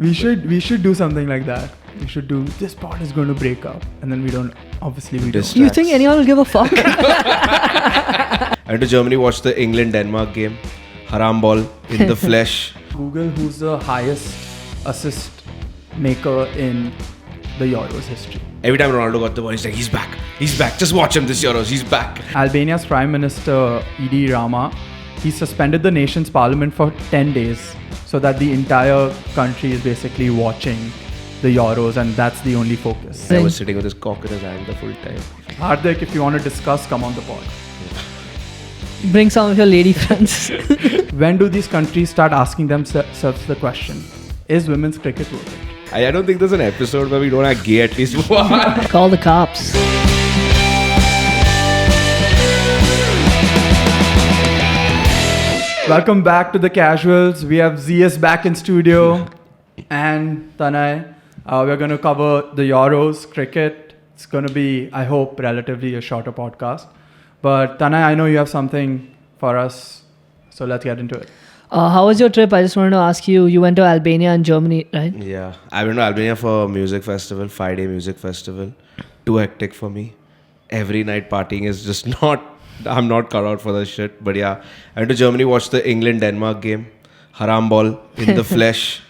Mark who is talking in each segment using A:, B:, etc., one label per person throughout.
A: We should do something like that. We should do, this pod is going to break up, and then we don't.
B: You think anyone will give a fuck?
C: I went to Germany, watched the England-Denmark game. Haram ball in the flesh.
A: Google who's the highest assist maker in the Euros history.
C: Every time Ronaldo got the ball, he's like, he's back. Just watch him this Euros, he's back.
A: Albania's Prime Minister Edi Rama, he suspended the nation's parliament for 10 days so that the entire country is basically watching the Euros, and that's the only focus.
C: I was sitting with his cock in his hand the full time.
A: Hardik, if you want to discuss, come on the pod.
B: Bring some of your lady friends.
A: When do these countries start asking themselves the question, is women's cricket worth it?
C: I don't think there's an episode where we don't have gay at least one.
B: Call the cops.
A: Welcome back to The Casuals. We have ZS back in studio and Tanay. We're going to cover the Euros, cricket. It's going to be, I hope, relatively a shorter podcast. But Tanay, I know you have something for us, so let's get into it.
B: How was your trip? I just wanted to ask you. You went to Albania and Germany, right?
C: Yeah, I went to Albania for a music festival, 5-day music festival. Too hectic for me. Every night partying is just not, I'm not cut out for that shit. But yeah, I went to Germany, watched the England-Denmark game. Haram ball in the flesh.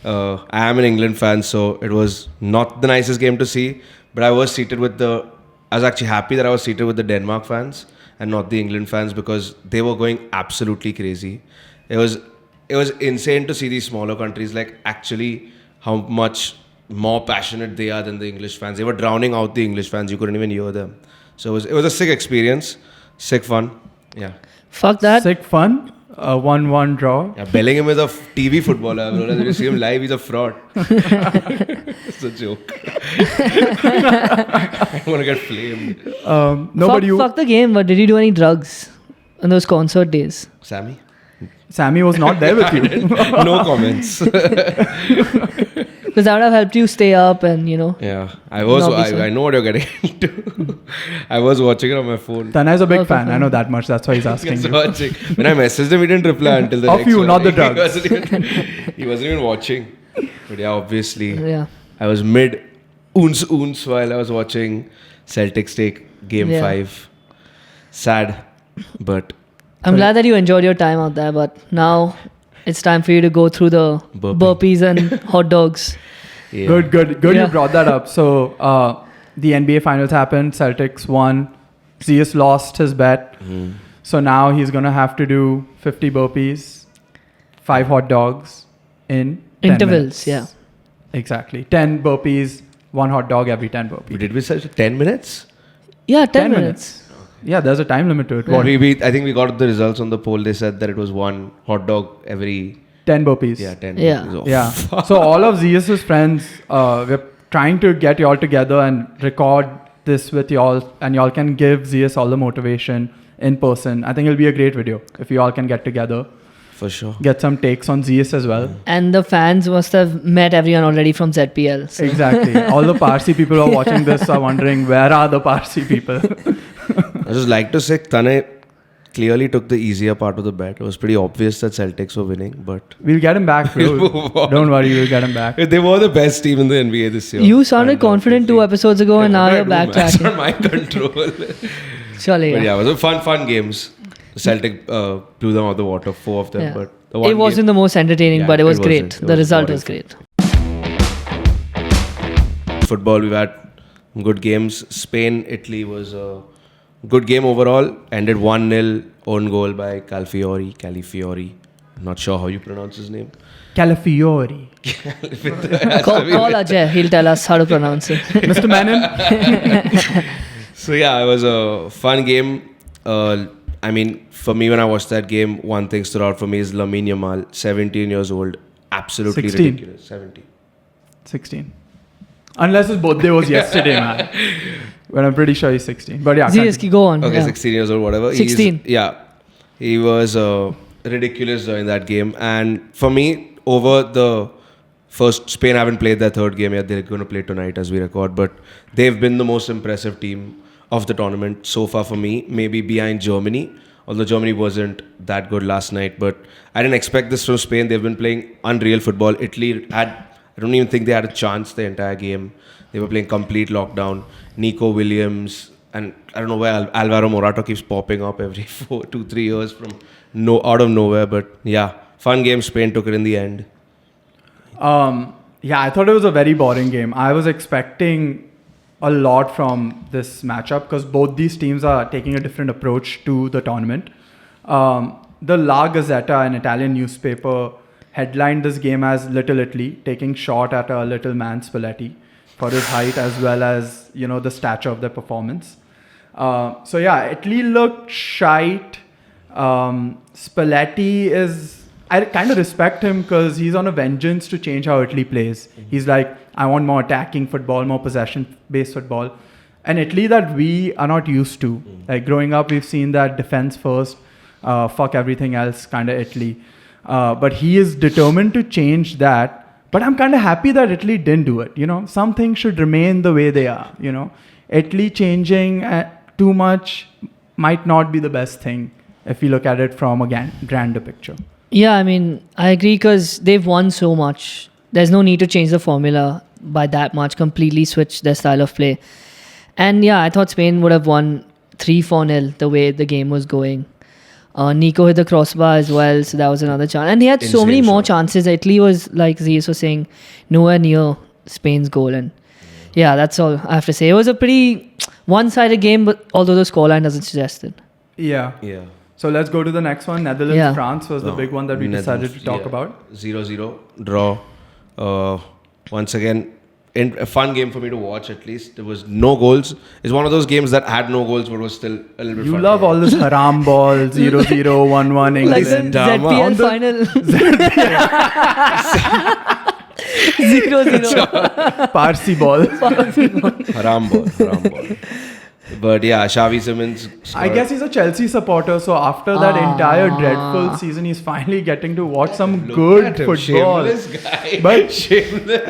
C: I am an England fan, so it was not the nicest game to see. But I was actually happy that I was seated with the Denmark fans and not the England fans, because they were going absolutely crazy. It was insane to see these smaller countries, like actually how much more passionate they are than the English fans. They were drowning out the English fans. You couldn't even hear them. So it was a sick experience, sick fun. Yeah.
B: Fuck that.
A: Sick fun. 1-1 draw.
C: Yeah, Bellingham is a TV footballer. If you see him live, he's a fraud. It's a joke. I want to get flamed.
B: Fuck the game, but did you do any drugs on those concert days?
A: Sammy was not there with you.
C: No comments.
B: Because that would have helped you stay up and,
C: Yeah, I know what you're getting into. I was watching it on my phone.
A: Tanay is a big fan. I know that much. That's why he's asking you.
C: Watching. When I messaged him, he didn't reply until the next
A: Of you,
C: one.
A: not the drugs.
C: He wasn't even watching. But yeah, obviously.
B: Yeah.
C: I was mid oons while I was watching Celtics take Game 5. Sad, but...
B: I'm glad that you enjoyed your time out there, but now it's time for you to go through the burpees and hot dogs.
A: Yeah. Good. You brought that up. So the NBA finals happened. Celtics won. ZS lost his bet. So now he's going to have to do 50 burpees, 5 hot dogs in 10
B: intervals.
A: minutes.
B: Yeah.
A: Exactly. 10 burpees, 1 hot dog every 10 burpees.
C: Did we say 10 minutes?
B: Yeah, 10 minutes.
A: Yeah, there's a time limit to it.
C: Yeah. I think we got the results on the poll. They said that it was 1 hot dog every...
A: 10 burpees.
C: Yeah, 10
B: burpees.
C: Oh,
A: yeah. So all of ZS's friends, we're trying to get y'all together and record this with y'all, and y'all can give ZS all the motivation in person. I think it'll be a great video if you all can get together.
C: For sure.
A: Get some takes on ZS as well.
B: And the fans must have met everyone already from ZPL. So.
A: Exactly. All the Parsi people who are watching this are wondering, where are the Parsi people?
C: I just like to say, Tanay clearly took the easier part of the bet. It was pretty obvious that Celtics were winning, but...
A: We'll get him back, bro. Don't worry, we'll get him back.
C: They were the best team in the NBA this year.
B: You sounded confident 2 episodes ago, and now you're backtracking.
C: That's not my control.
B: Surely,
C: But yeah, it was fun games. Celtic blew them out of the water, 4 of them.
B: Yeah.
C: But
B: it wasn't the most entertaining, but it was great. The result was great.
C: Football, we've had good games. Spain, Italy was a good game overall. Ended 1-0, own goal by Calafiori. Not sure how you pronounce his name.
A: Calafiori.
B: Call Ajay. He'll tell us how to pronounce it.
A: Mr. Menon.
C: So yeah, it was a fun game. I mean, for me, when I watched that game, one thing stood out for me is Lamine Yamal, 17 years old. Absolutely
A: 16.
C: ridiculous.
A: 16. Unless his birthday was yesterday, man. But I'm pretty sure he's 16. But yeah.
B: ZSK, go on.
C: Okay, 16 years old, whatever.
B: 16.
C: He was ridiculous in that game. And for me, over the first, Spain haven't played their third game yet. They're going to play tonight as we record. But they've been the most impressive team of the tournament so far for me. Maybe behind Germany. Although Germany wasn't that good last night. But I didn't expect this from Spain. They've been playing unreal football. Italy had I don't even think they had a chance the entire game. They were playing complete lockdown. Nico Williams and I don't know where Alvaro Morata keeps popping up every 2-3 years from out of nowhere. But yeah, fun game. Spain took it in the end.
A: Yeah, I thought it was a very boring game. I was expecting a lot from this matchup because both these teams are taking a different approach to the tournament. The La Gazzetta, an Italian newspaper, headlined this game as Little Italy, taking shot at a little man Spalletti for his height as well as, the stature of their performance. So yeah, Italy looked shite. Spalletti I kind of respect him because he's on a vengeance to change how Italy plays. He's like, I want more attacking football, more possession-based football. And Italy that we are not used to. Like growing up, we've seen that defense first, fuck everything else kind of Italy. But he is determined to change that. But I'm kind of happy that Italy didn't do it. Some things should remain the way they are. Italy changing too much might not be the best thing if we look at it from a grander picture.
B: Yeah, I mean, I agree because they've won so much. There's no need to change the formula by that much, completely switch their style of play. And yeah, I thought Spain would have won 3-4-0 the way the game was going. Nico hit the crossbar as well, so that was another chance. And they had so many more chances. Italy was, like Zeus was saying, nowhere near Spain's goal. And yeah, that's all I have to say. It was a pretty one-sided game, but although the scoreline doesn't suggest it.
A: Yeah. So let's go to the next one. Netherlands-France was the big one that we decided to talk about.
C: 0-0 draw. Once again, a fun game for me to watch at least. There was no goals. It's one of those games that had no goals but was still a little bit fun.
A: You love all this haram ball, 0-0, 1-1 England.
B: Like the ZPL final. 0-0.
A: Parsi ball.
C: Haram ball. But yeah, Xavi Simons scored.
A: I guess he's a Chelsea supporter, so after that entire dreadful season, he's finally getting to watch some good football.
C: Shameless guy.
A: But
C: shameless.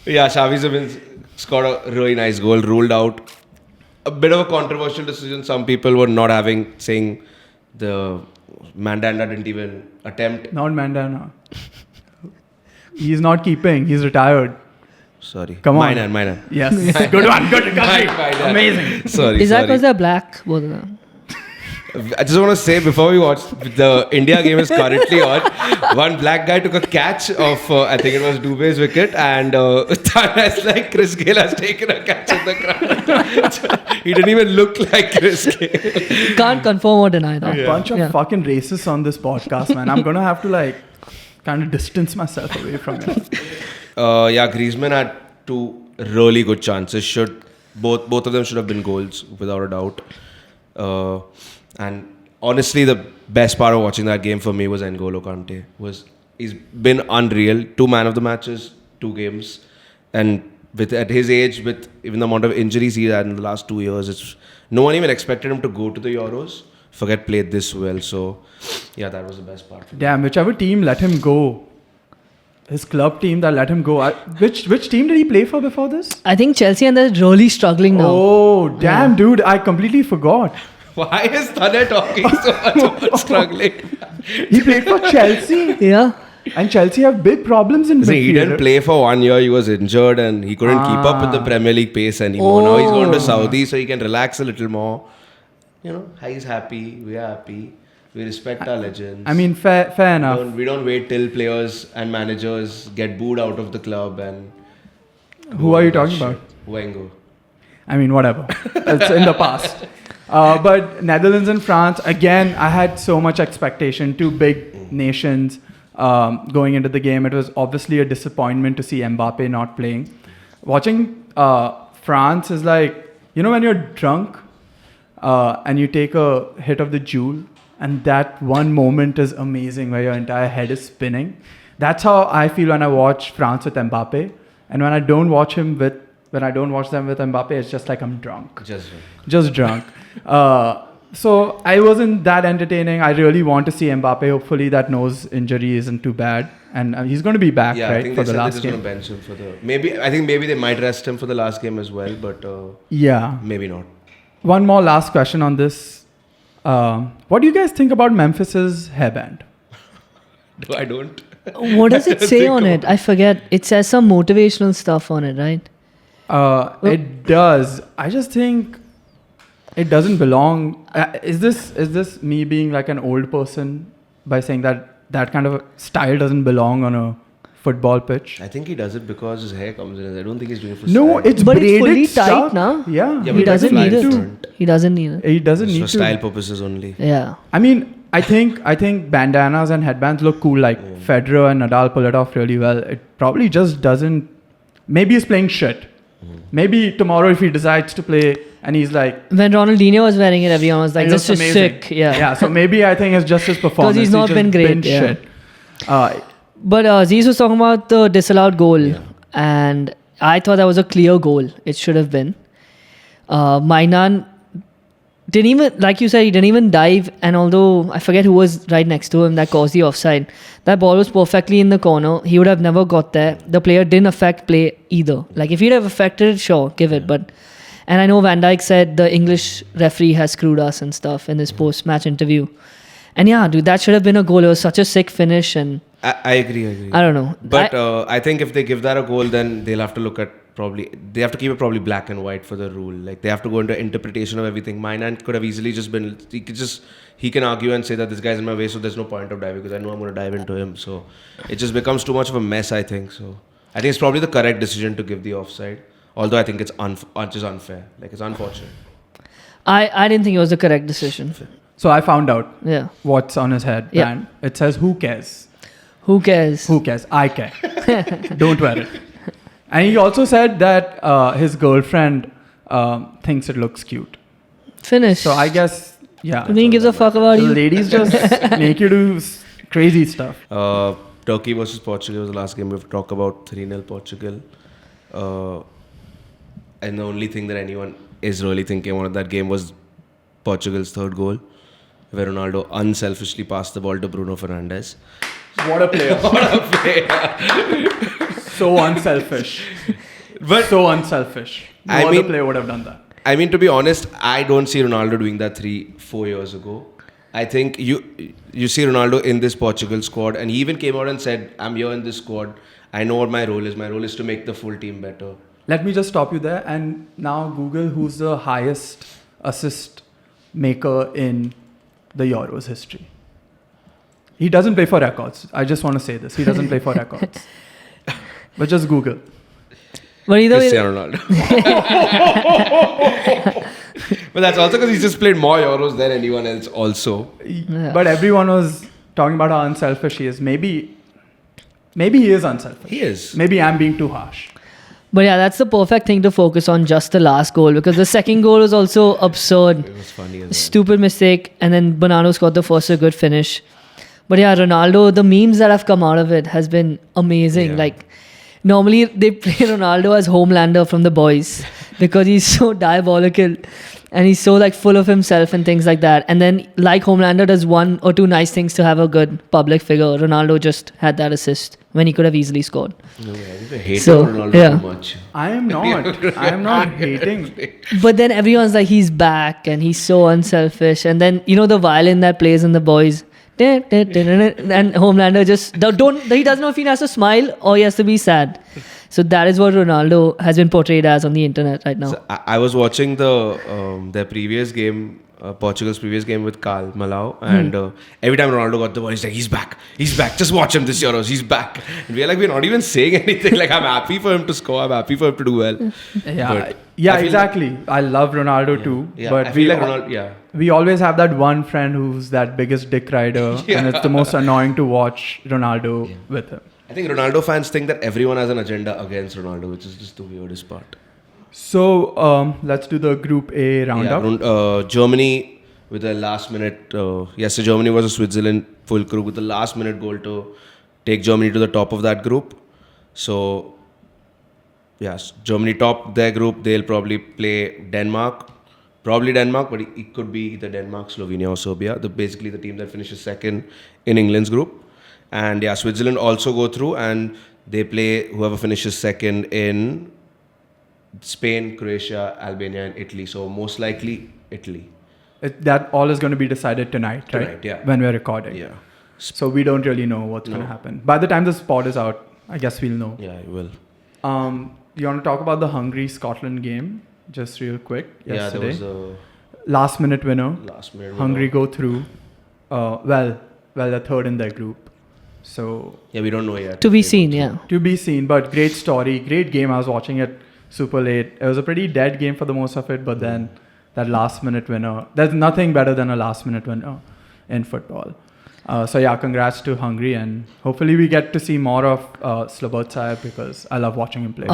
C: Yeah, Xavi Simons scored a really nice goal, ruled out. A bit of a controversial decision. Some people were not saying the Mandanda didn't even attempt.
A: Not Mandanda. He's not keeping. He's retired.
C: Sorry.
A: Come on.
C: Minor.
A: Yes. Good one. Good. Amazing.
C: Sorry.
B: Is that because they're black? Both of them.
C: I just want to say before we watch, the India game is currently on. One black guy took a catch of, I think it was Dubé's wicket, and it's like Chris Gayle has taken a catch in the crowd. He didn't even look like Chris Gayle.
B: Can't confirm or deny that.
A: A bunch of fucking racists on this podcast, man. I'm going to have to kind of distance myself away from it.
C: Griezmann had 2 really good chances. Both of them should have been goals, without a doubt. And honestly, the best part of watching that game for me was N'Golo Kante. He's been unreal. 2 man of the matches, 2 games. And at his age, with even the amount of injuries he had in the last 2 years, no one even expected him to go to the Euros. Forget played this well. So, yeah, that was the best part for me.
A: Damn, whichever team let him go. His club team that let him go. Which team did he play for before this?
B: I think Chelsea, and they're really struggling now.
A: Oh, damn, dude. I completely forgot.
C: Why is Tane talking so much about struggling?
A: He played for Chelsea.
B: Yeah.
A: And Chelsea have big problems in midfield.
C: He didn't play for 1 year. He was injured and he couldn't keep up with the Premier League pace anymore. Now he's gone to Saudi so he can relax a little more. He's happy. We're happy. We respect our legends.
A: I mean, fair enough.
C: We don't wait till players and managers get booed out of the club and...
A: Who are you talking about?
C: Wenger.
A: I mean, whatever. It's in the past. But Netherlands and France, again, I had so much expectation. 2 big nations going into the game. It was obviously a disappointment to see Mbappe not playing. Watching France is like, when you're drunk and you take a hit of the Joule, and that one moment is amazing where your entire head is spinning. That's how I feel when I watch France with Mbappe. And when I don't watch them with Mbappe, it's just like I'm drunk. Just drunk. So I wasn't that entertaining. I really want to see Mbappe. Hopefully that nose injury isn't too bad. And he's going to be back, right, for the last game.
C: Bench him for maybe they might rest him for the last game as well, but maybe not.
A: One more last question on this. What do you guys think about Memphis's hairband?
C: I don't.
B: What does it say on it? I forget. It says some motivational stuff on it, right?
A: It does. I just think it doesn't belong. Is this me being like an old person by saying that kind of style doesn't belong on a football pitch?
C: I think he does it because his hair comes in. I don't think he's doing it for
A: No,
C: style.
A: it's
B: But it's
A: braided
B: fully
A: stuff.
B: tight now.
A: Yeah,
C: Yeah,
B: He
C: but
B: doesn't
C: that's
B: need
C: flat
B: it.
C: front.
B: He doesn't need it.
A: He doesn't
C: It's
A: need
C: for
A: to.
C: style purposes only.
B: Yeah.
A: I mean, I think bandanas and headbands look cool. Like Federer and Nadal pull it off really well. It probably just doesn't. Maybe he's playing shit. Maybe tomorrow if he decides to play and he's like,
B: When Ronaldinho was wearing it, everyone was like,
A: it
B: "This
A: looks
B: is
A: amazing."
B: sick." Yeah.
A: Yeah. So maybe I think it's just his performance.
B: he's not
A: just
B: been great, yeah.
A: Shit.
B: But Aziz was talking about the disallowed goal, and I thought that was a clear goal. It should have been. Mainan didn't even, like you said, he didn't even dive. And although I forget who was right next to him that caused the offside, that ball was perfectly in the corner. He would have never got there. The player didn't affect play either. Like if he'd have affected it, sure, give it. But and I know Van Dijk said the English referee has screwed us and stuff in his post-match interview. And yeah, dude, that should have been a goal. It was such a sick finish, and
C: I agree.
B: I don't know.
C: But I think if they give that a goal, then they'll have to look at they have to keep it probably black and white for the rule. Like they have to go into interpretation of everything. Mainan could have easily just been, he can argue and say that this guy's in my way, so there's no point of diving because I know I'm going to dive into him. So it just becomes too much of a mess, I think. So I think it's probably the correct decision to give the offside. Although I think it's just unfair. Like it's unfortunate.
B: I didn't think it was the correct decision.
A: So I found out
B: Yeah.
A: what's on his head.
B: Yeah.
A: And it says, "Who cares?
B: Who cares?
A: Who cares? I care. Don't wear it." And he also said that his girlfriend thinks it looks cute.
B: Finish.
A: So I guess, yeah.
B: Naveen gives a fuck about
A: The
B: you.
A: ladies just make you do crazy stuff.
C: Turkey versus Portugal was the last game. We have to talk about 3-0 Portugal. And the only thing that anyone is really thinking about that game was Portugal's third goal, where Ronaldo unselfishly passed the ball to Bruno Fernandes.
A: What a player. So unselfish.
C: But
A: So unselfish. No
C: I
A: other
C: mean-
A: player would have done that.
C: I mean, to be honest, I don't see Ronaldo doing that 3-4 years ago. I think you see Ronaldo in this Portugal squad, and he even came out and said, "I'm here in this squad. I know what my role is. My role is to make the full team better."
A: Let me just stop you there and now Google who's the highest assist maker in the Euros history. He doesn't play for records. I just want to say this. He doesn't play for records. But just Google.
B: But either way,
C: Cristiano Ronaldo. But that's also because he's just played more Euros than anyone else also.
B: Yeah.
A: But everyone was talking about how unselfish he is. Maybe he is unselfish.
C: He is.
A: Maybe I'm being too harsh.
B: but yeah, that's the perfect thing to focus on, just the last goal, because the second goal was also absurd.
C: It was funny as well.
B: Stupid mistake, and then Bonanno scored the first, a good finish. But yeah, Ronaldo, the memes that have come out of it has been amazing.
C: Yeah.
B: Like normally they play Ronaldo as Homelander from The Boys because he's so diabolical and he's so like full of himself and things like that. And then like Homelander does one or two nice things to have a good public figure, Ronaldo just had that assist when he could have easily scored.
C: No, I think I hate
B: So,
C: Ronaldo
B: yeah.
C: too much.
A: I am not hating.
B: But then everyone's like, he's back and he's so unselfish. And then, you know, the violin that plays in The Boys. And Homelander just he doesn't know if he has to smile or he has to be sad. So that is what Ronaldo has been portrayed as on the internet right now.
C: So I was watching their previous game, Portugal's previous game with Karl Malau, and every time Ronaldo got the ball, he's like, he's back, just watch him this Euros, he's back. And we're like, we're not even saying anything. Like, I'm happy for him to score, I'm happy for him to do well.
A: Yeah,
C: But
A: yeah,
C: I feel
A: exactly. I love Ronaldo too.
C: Yeah,
A: but
C: I feel like Ronaldo, yeah.
A: we always have that one friend who's that biggest dick rider, and it's the most annoying to watch Ronaldo with him.
C: I think Ronaldo fans think that everyone has an agenda against Ronaldo, which is just the weirdest part.
A: So let's do the Group A roundup.
C: Germany with the last minute. So Germany versus Switzerland full group with the last minute goal to take Germany to the top of that group. So yes, Germany top their group. They'll probably play Denmark. Probably Denmark, but it could be either Denmark, Slovenia, or Serbia. Basically the team that finishes second in England's group. And yeah, Switzerland also go through and they play whoever finishes second in Spain, Croatia, Albania, and Italy. So most likely Italy.
A: That all is going to be decided tonight, right?
C: Tonight, yeah.
A: When we're recording.
C: Yeah.
A: So we don't really know what's going to happen. By the time the spot is out, I guess we'll know.
C: Yeah, you will.
A: You want to talk about the Hungary-Scotland game? Just real quick. Yesterday.
C: Yeah, there was a
A: last minute winner. Hungary
C: winner.
A: go through. Well, they're third in their group. So
C: Yeah, we don't know yet.
B: To be seen, yeah.
A: to be seen, but great story, great game. I was watching it super late. It was a pretty dead game for the most of it, but then that last minute winner. There's nothing better than a last minute winner in football. So yeah, congrats to Hungary, and hopefully we get to see more of Slobodzaev because I love watching him play.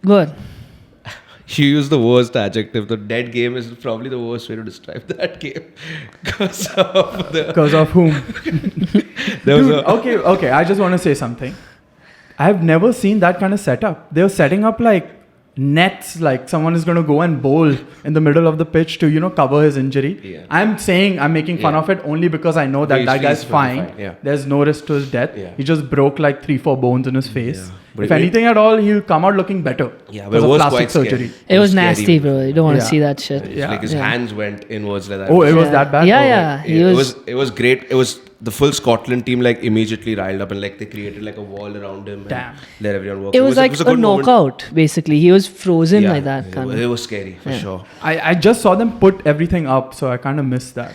B: Good.
C: You use the worst adjective. The dead game is probably the worst way to describe that game. Because
A: of whom?
C: There was
A: Dude, okay. I just want to say something. I have never seen that kind of setup. They were setting up like nets, like someone is going to go and bowl in the middle of the pitch to, cover his injury.
C: Yeah.
A: I'm making fun of it only because I know that that guy's fine.
C: Yeah.
A: There's no risk to his death.
C: Yeah.
A: He just broke like 3-4 bones in his face.
C: Yeah. But
A: If anything at all, he'll come out looking better.
C: Yeah, but
A: because
C: it
A: of
C: was
A: plastic
C: quite
A: surgery.
C: scary.
B: It was
C: scary.
B: nasty, bro. You don't want to
A: Yeah.
B: see that shit.
A: Yeah.
C: Like his
A: Yeah.
C: hands went inwards like that.
A: Oh, it was that bad?
B: Yeah. He was.
C: It was great. It was the full Scotland team like immediately riled up and like they created like a wall around him.
A: Damn.
C: And let everyone work.
B: It was like
C: a
B: a
C: good moment.
B: knockout, basically. He was frozen
C: Yeah,
B: like that. Kind
C: It
B: of.
C: was scary for sure.
A: I just saw them put everything up, so I kind of missed that.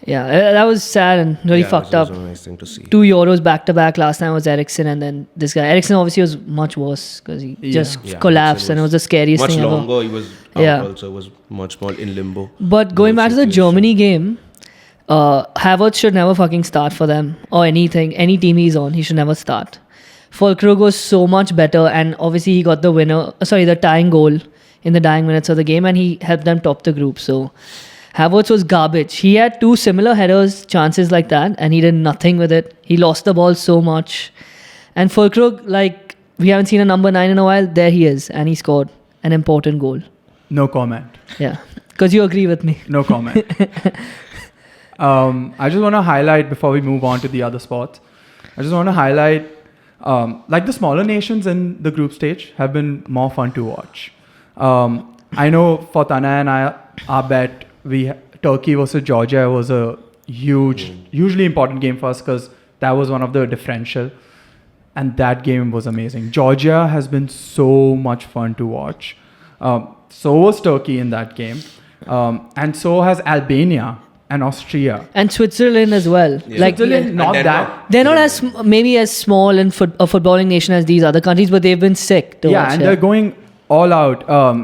B: Yeah, that was sad and really
C: Yeah,
B: fucked
C: it was
B: up.
C: a nice thing to see.
B: 2 Euros back to back. Last time was Eriksen, and then this guy. Eriksen obviously was much worse because he just
C: Yeah,
B: collapsed,
C: Eriksen
B: and it was the scariest
C: much
B: thing
C: longer.
B: ever.
C: He was out
B: Yeah.
C: also. It was much more in limbo.
B: But going back to the Germany game, Havertz should never fucking start for them or anything. Any team he's on, he should never start. Volkov was so much better, and obviously he got the tying goal in the dying minutes of the game, and he helped them top the group. So Havertz was garbage. He had 2 similar headers, chances like that, and he did nothing with it. He lost the ball so much. And Volkov, like, we haven't seen a number 9 in a while. There he is, and he scored an important goal.
A: No comment.
B: Yeah, because you agree with me.
A: No comment. I just want to highlight before we move on to the other sports. I just want to highlight like the smaller nations in the group stage have been more fun to watch. I know for Tana and I, our bet, Turkey versus Georgia was a hugely important game for us because that was one of the differential. And that game was amazing. Georgia has been so much fun to watch. So was Turkey in that game. And so has Albania and Austria.
B: And Switzerland as well.
C: Yeah.
B: Like,
A: Switzerland, not that.
B: they're not as maybe as small and a footballing nation as these other countries, but they've been sick to watch.
A: And they're going all out.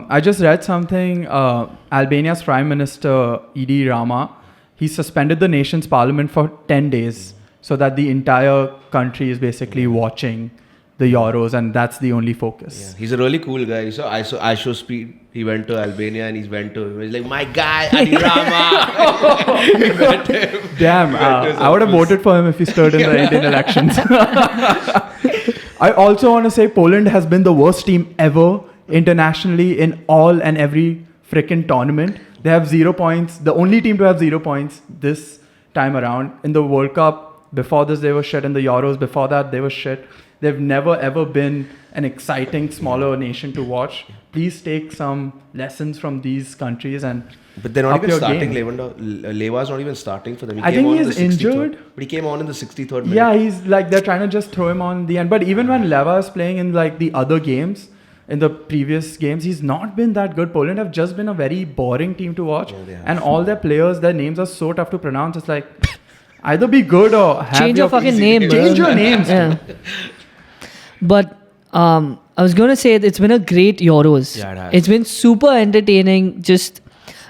A: I just read something. Albania's Prime Minister Edi Rama, he suspended the nation's parliament for 10 days so that the entire country is basically watching the Euros, and that's the only focus.
C: Yeah. He's a really cool guy. So I show speed. He went to Albania and he's like, my guy, Adi Rama. He met him.
A: Damn, I would have voted for him if he stood in the Indian elections. I also want to say Poland has been the worst team ever internationally in all and every freaking tournament. They have 0 points. The only team to have 0 points this time around. In the World Cup, before this they were shit. In the Euros, before that they were shit. They've never ever been an exciting smaller nation to watch. Please take some lessons from these countries and
C: But they're not
A: up
C: even
A: your
C: starting.
A: game.
C: Leva's not even starting for them.
A: I think he's injured.
C: But he came on in the 63rd minute.
A: Yeah, he's like they're trying to just throw him on the end. But even when Leva is playing in like the other games, in the previous games, he's not been that good. Poland have just been a very boring team to watch, and all their players, their names are so tough to pronounce. It's like either be good or have
B: change your fucking name.
A: Change your names.
B: Yeah. But I was going to say it's been a great Euros.
C: Yeah, it has.
B: It's been super entertaining.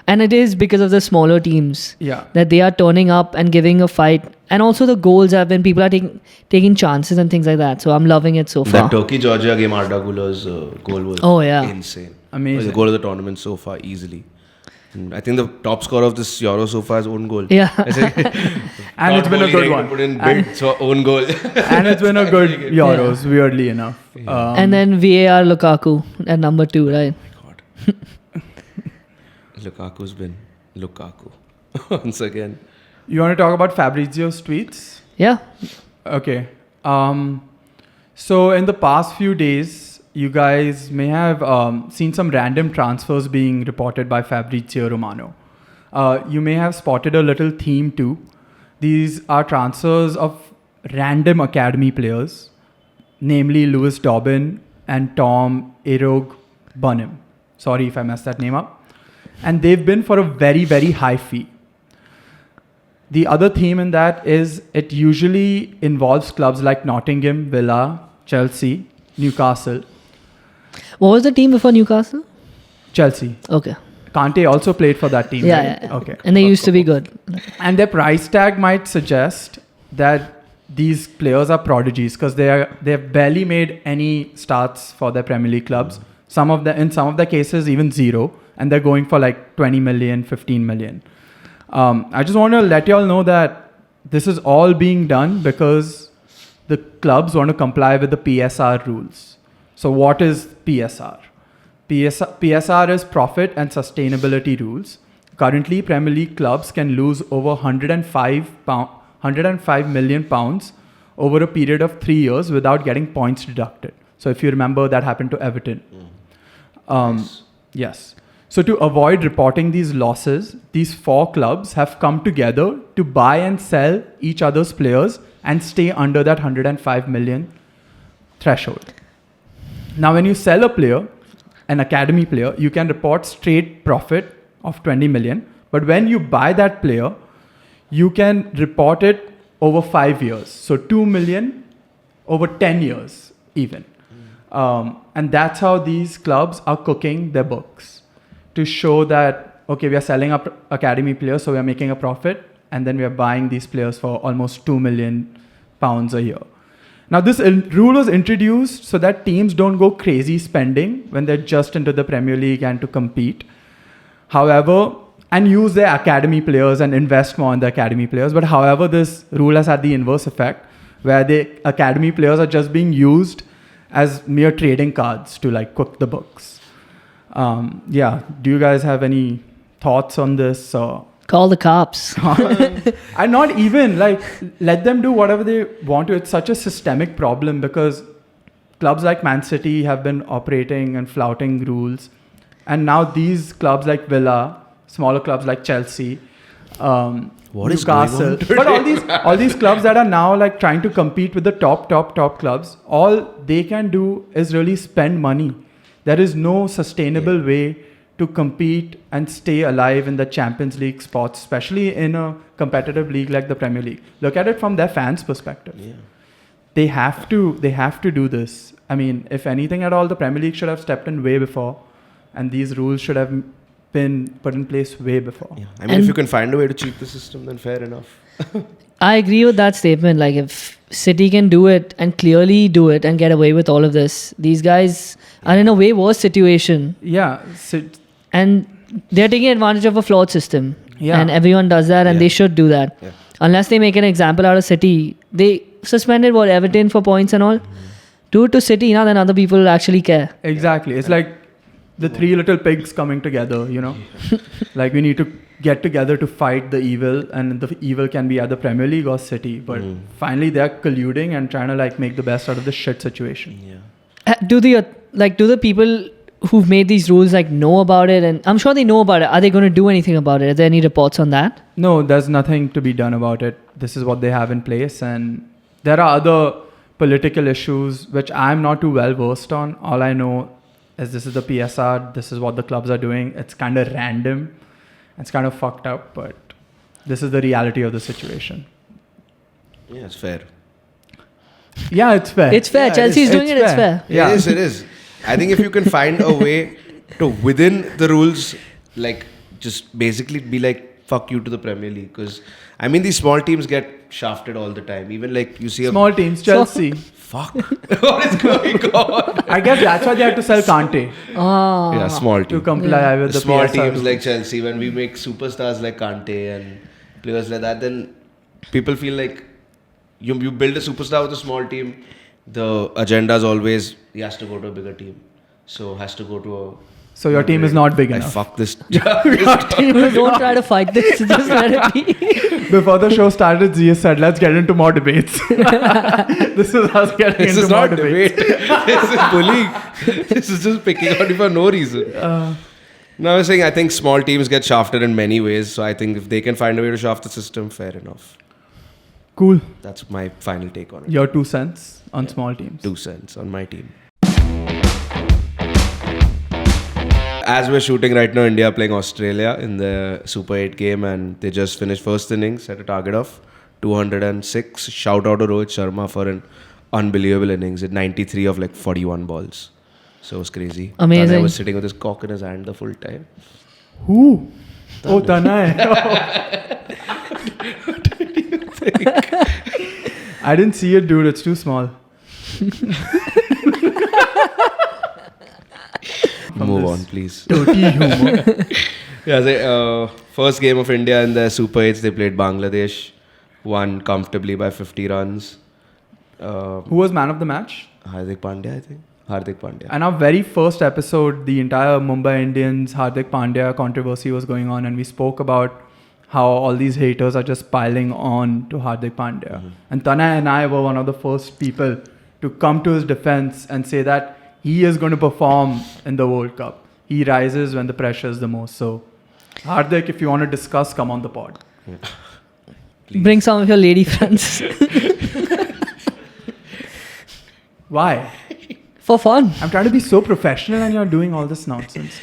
B: And it is because of the smaller teams.
A: Yeah.
B: That they are turning up and giving a fight. And also the goals have been, people are taking chances and things like that. So I'm loving it so far.
C: That Turkey-Georgia game, Arda Güler's goal was insane.
A: Amazing.
C: The goal of the tournament so far, easily. And I think the top scorer of this Euro so far is own goal.
B: Yeah.
A: And it's been a good one.
C: Put in bid, so own goal.
A: And it's been a good Euros, weirdly enough.
B: And then VAR Lukaku at number 2, right?
C: God. Lukaku's been Lukaku. Once again.
A: You want to talk about Fabrizio's tweets?
B: Yeah.
A: Okay. So in the past few days, you guys may have seen some random transfers being reported by Fabrizio Romano. You may have spotted a little theme too. these are transfers of random academy players, namely Lewis Dobbin and Tom Erog Bunham. Sorry if I messed that name up. And they've been for a very, very high fee. The other theme in that is it usually involves clubs like Nottingham, Villa, Chelsea, Newcastle.
B: What was the team before Newcastle?
A: Chelsea.
B: Okay.
A: Kante also played for that team,
B: Yeah,
A: right?
B: yeah.
A: Okay.
B: And they used to be good.
A: And their price tag might suggest that these players are prodigies because they've barely made any starts for their Premier League clubs. In some of the cases, even zero, and they're going for like 20 million, 15 million. I just want to let you all know that this is all being done because the clubs want to comply with the PSR rules. So what is PSR? PSR is profit and sustainability rules. Currently, Premier League clubs can lose over 105 million pounds over a period of 3 years without getting points deducted. So if you remember, that happened to Everton. Yes. So to avoid reporting these losses, these 4 clubs have come together to buy and sell each other's players and stay under that 105 million threshold. Now, when you sell a player, an academy player, you can report straight profit of 20 million. But when you buy that player, you can report it over 5 years. So 2 million over 10 years even. And that's how these clubs are cooking their books to show that, okay, we are selling up academy players, so we are making a profit. And then we are buying these players for almost 2 million pounds a year. Now, this rule was introduced so that teams don't go crazy spending when they're just into the Premier League and to compete. However, and use their academy players and invest more in the academy players. But however, this rule has had the inverse effect where the academy players are just being used as mere trading cards to like cook the books. Do you guys have any thoughts on this?
B: Call the cops.
A: And not even like let them do whatever they want to. It's such a systemic problem because clubs like Man City have been operating and flouting rules, and now these clubs like Villa, smaller clubs like Chelsea,
C: What is
A: Newcastle,
C: going on today?
A: but all these clubs that are now like trying to compete with the top clubs, all they can do is really spend money. There is no sustainable way to compete and stay alive in the Champions League spots, especially in a competitive league like the Premier League. Look at it from their fans' perspective.
C: Yeah.
A: They have to do this. I mean, if anything at all, the Premier League should have stepped in way before, and these rules should have been put in place way before.
C: Yeah. I mean, if you can find a way to cheat the system, then fair enough.
B: I agree with that statement. Like, if City can do it and clearly do it and get away with all of this, these guys are in a way worse situation.
A: Yeah.
B: And they're taking advantage of a flawed system.
A: Yeah.
B: And everyone does that, and
C: Yeah.
B: they should do that.
C: Yeah.
B: Unless they make an example out of City. They suspended Everton for points and all. Do it to City, then other people will actually care.
A: Exactly. It's like the 3 little pigs coming together, Like we need to get together to fight the evil, and the evil can be either Premier League or City. But finally they're colluding and trying to like make the best out of this shit situation.
C: Yeah.
B: Do the people who've made these rules like know about it? And I'm sure they know about it. Are they going to do anything about it? Are there any reports on that?
A: No, there's nothing to be done about it. This is what they have in place, and there are other political issues which I'm not too well versed on. All I know is this is the PSR, this is what the clubs are doing. It's kind of random, it's kind of fucked up, but this is the reality of the situation.
C: Yeah, it's fair.
A: Yeah, it's fair.
B: It's fair.
C: Yeah,
B: Chelsea's doing
A: it's
B: it. It's fair.
A: Yeah.
C: It is. I think if you can find a way to, within the rules, like just basically be like, fuck you to the Premier League. Because, I mean, these small teams get shafted all the time. Even like you see
A: Small teams, Chelsea.
C: Fuck. What is going on?
A: I guess that's why they had to sell Kante
C: Yeah, small
A: to
C: team.
A: comply with the
C: Small
A: PSR.
C: teams like Chelsea, when we make superstars like Kante and players like that, then people feel like you build a superstar with a small team. The agenda is always he has to go to a bigger team, so has to go to a.
A: So your team is not big
C: I
A: enough.
C: fuck this.
B: Don't try to fight this. Just let it be.
A: Before the show started, Zia said, let's get into more debates. This is us getting
C: This
A: into
C: is
A: more
C: not
A: debates.
C: debate. This is bullying. This is just picking on you for no reason. No, I was saying I think small teams get shafted in many ways. So I think if they can find a way to shaft the system, fair enough.
A: Cool.
C: That's my final take on it.
A: Your 2 cents on small teams.
C: 2 cents on my team. As we're shooting right now, India are playing Australia in the Super 8 game, and they just finished first innings, set a target of 206. Shout out to Rohit Sharma for an unbelievable innings at 93 of like 41 balls. So it was crazy.
B: Amazing.
C: Tanay was sitting with his cock in his hand the full time.
A: Who? Oh, Tanay. I didn't see it, dude. It's too small.
C: Move on, please.
A: Dirty humor.
C: First game of India in the Super 8s, they played Bangladesh. Won comfortably by 50 runs.
A: Who was man of the match?
C: Hardik Pandya, I think. Hardik Pandya.
A: And our very first episode, the entire Mumbai Indians Hardik Pandya controversy was going on, and we spoke about how all these haters are just piling on to Hardik Pandya.
C: Mm-hmm.
A: And Tanay and I were one of the first people to come to his defense and say that he is going to perform in the World Cup. He rises when the pressure is the most. So, Hardik, if you want to discuss, come on the pod.
B: Bring some of your lady friends.
A: Why?
B: For fun.
A: I'm trying to be so professional and you're doing all this nonsense.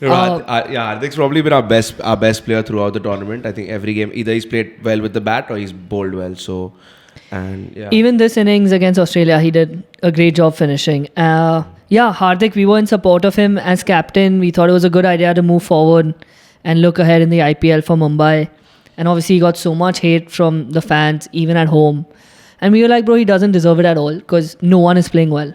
C: Hardik's probably been our best player throughout the tournament. I think every game, either he's played well with the bat or he's bowled well. So, and yeah.
B: Even this innings against Australia, he did a great job finishing. Hardik, we were in support of him as captain. We thought it was a good idea to move forward and look ahead in the IPL for Mumbai. And obviously, he got so much hate from the fans, even at home. And we were like, bro, he doesn't deserve it at all because no one is playing well.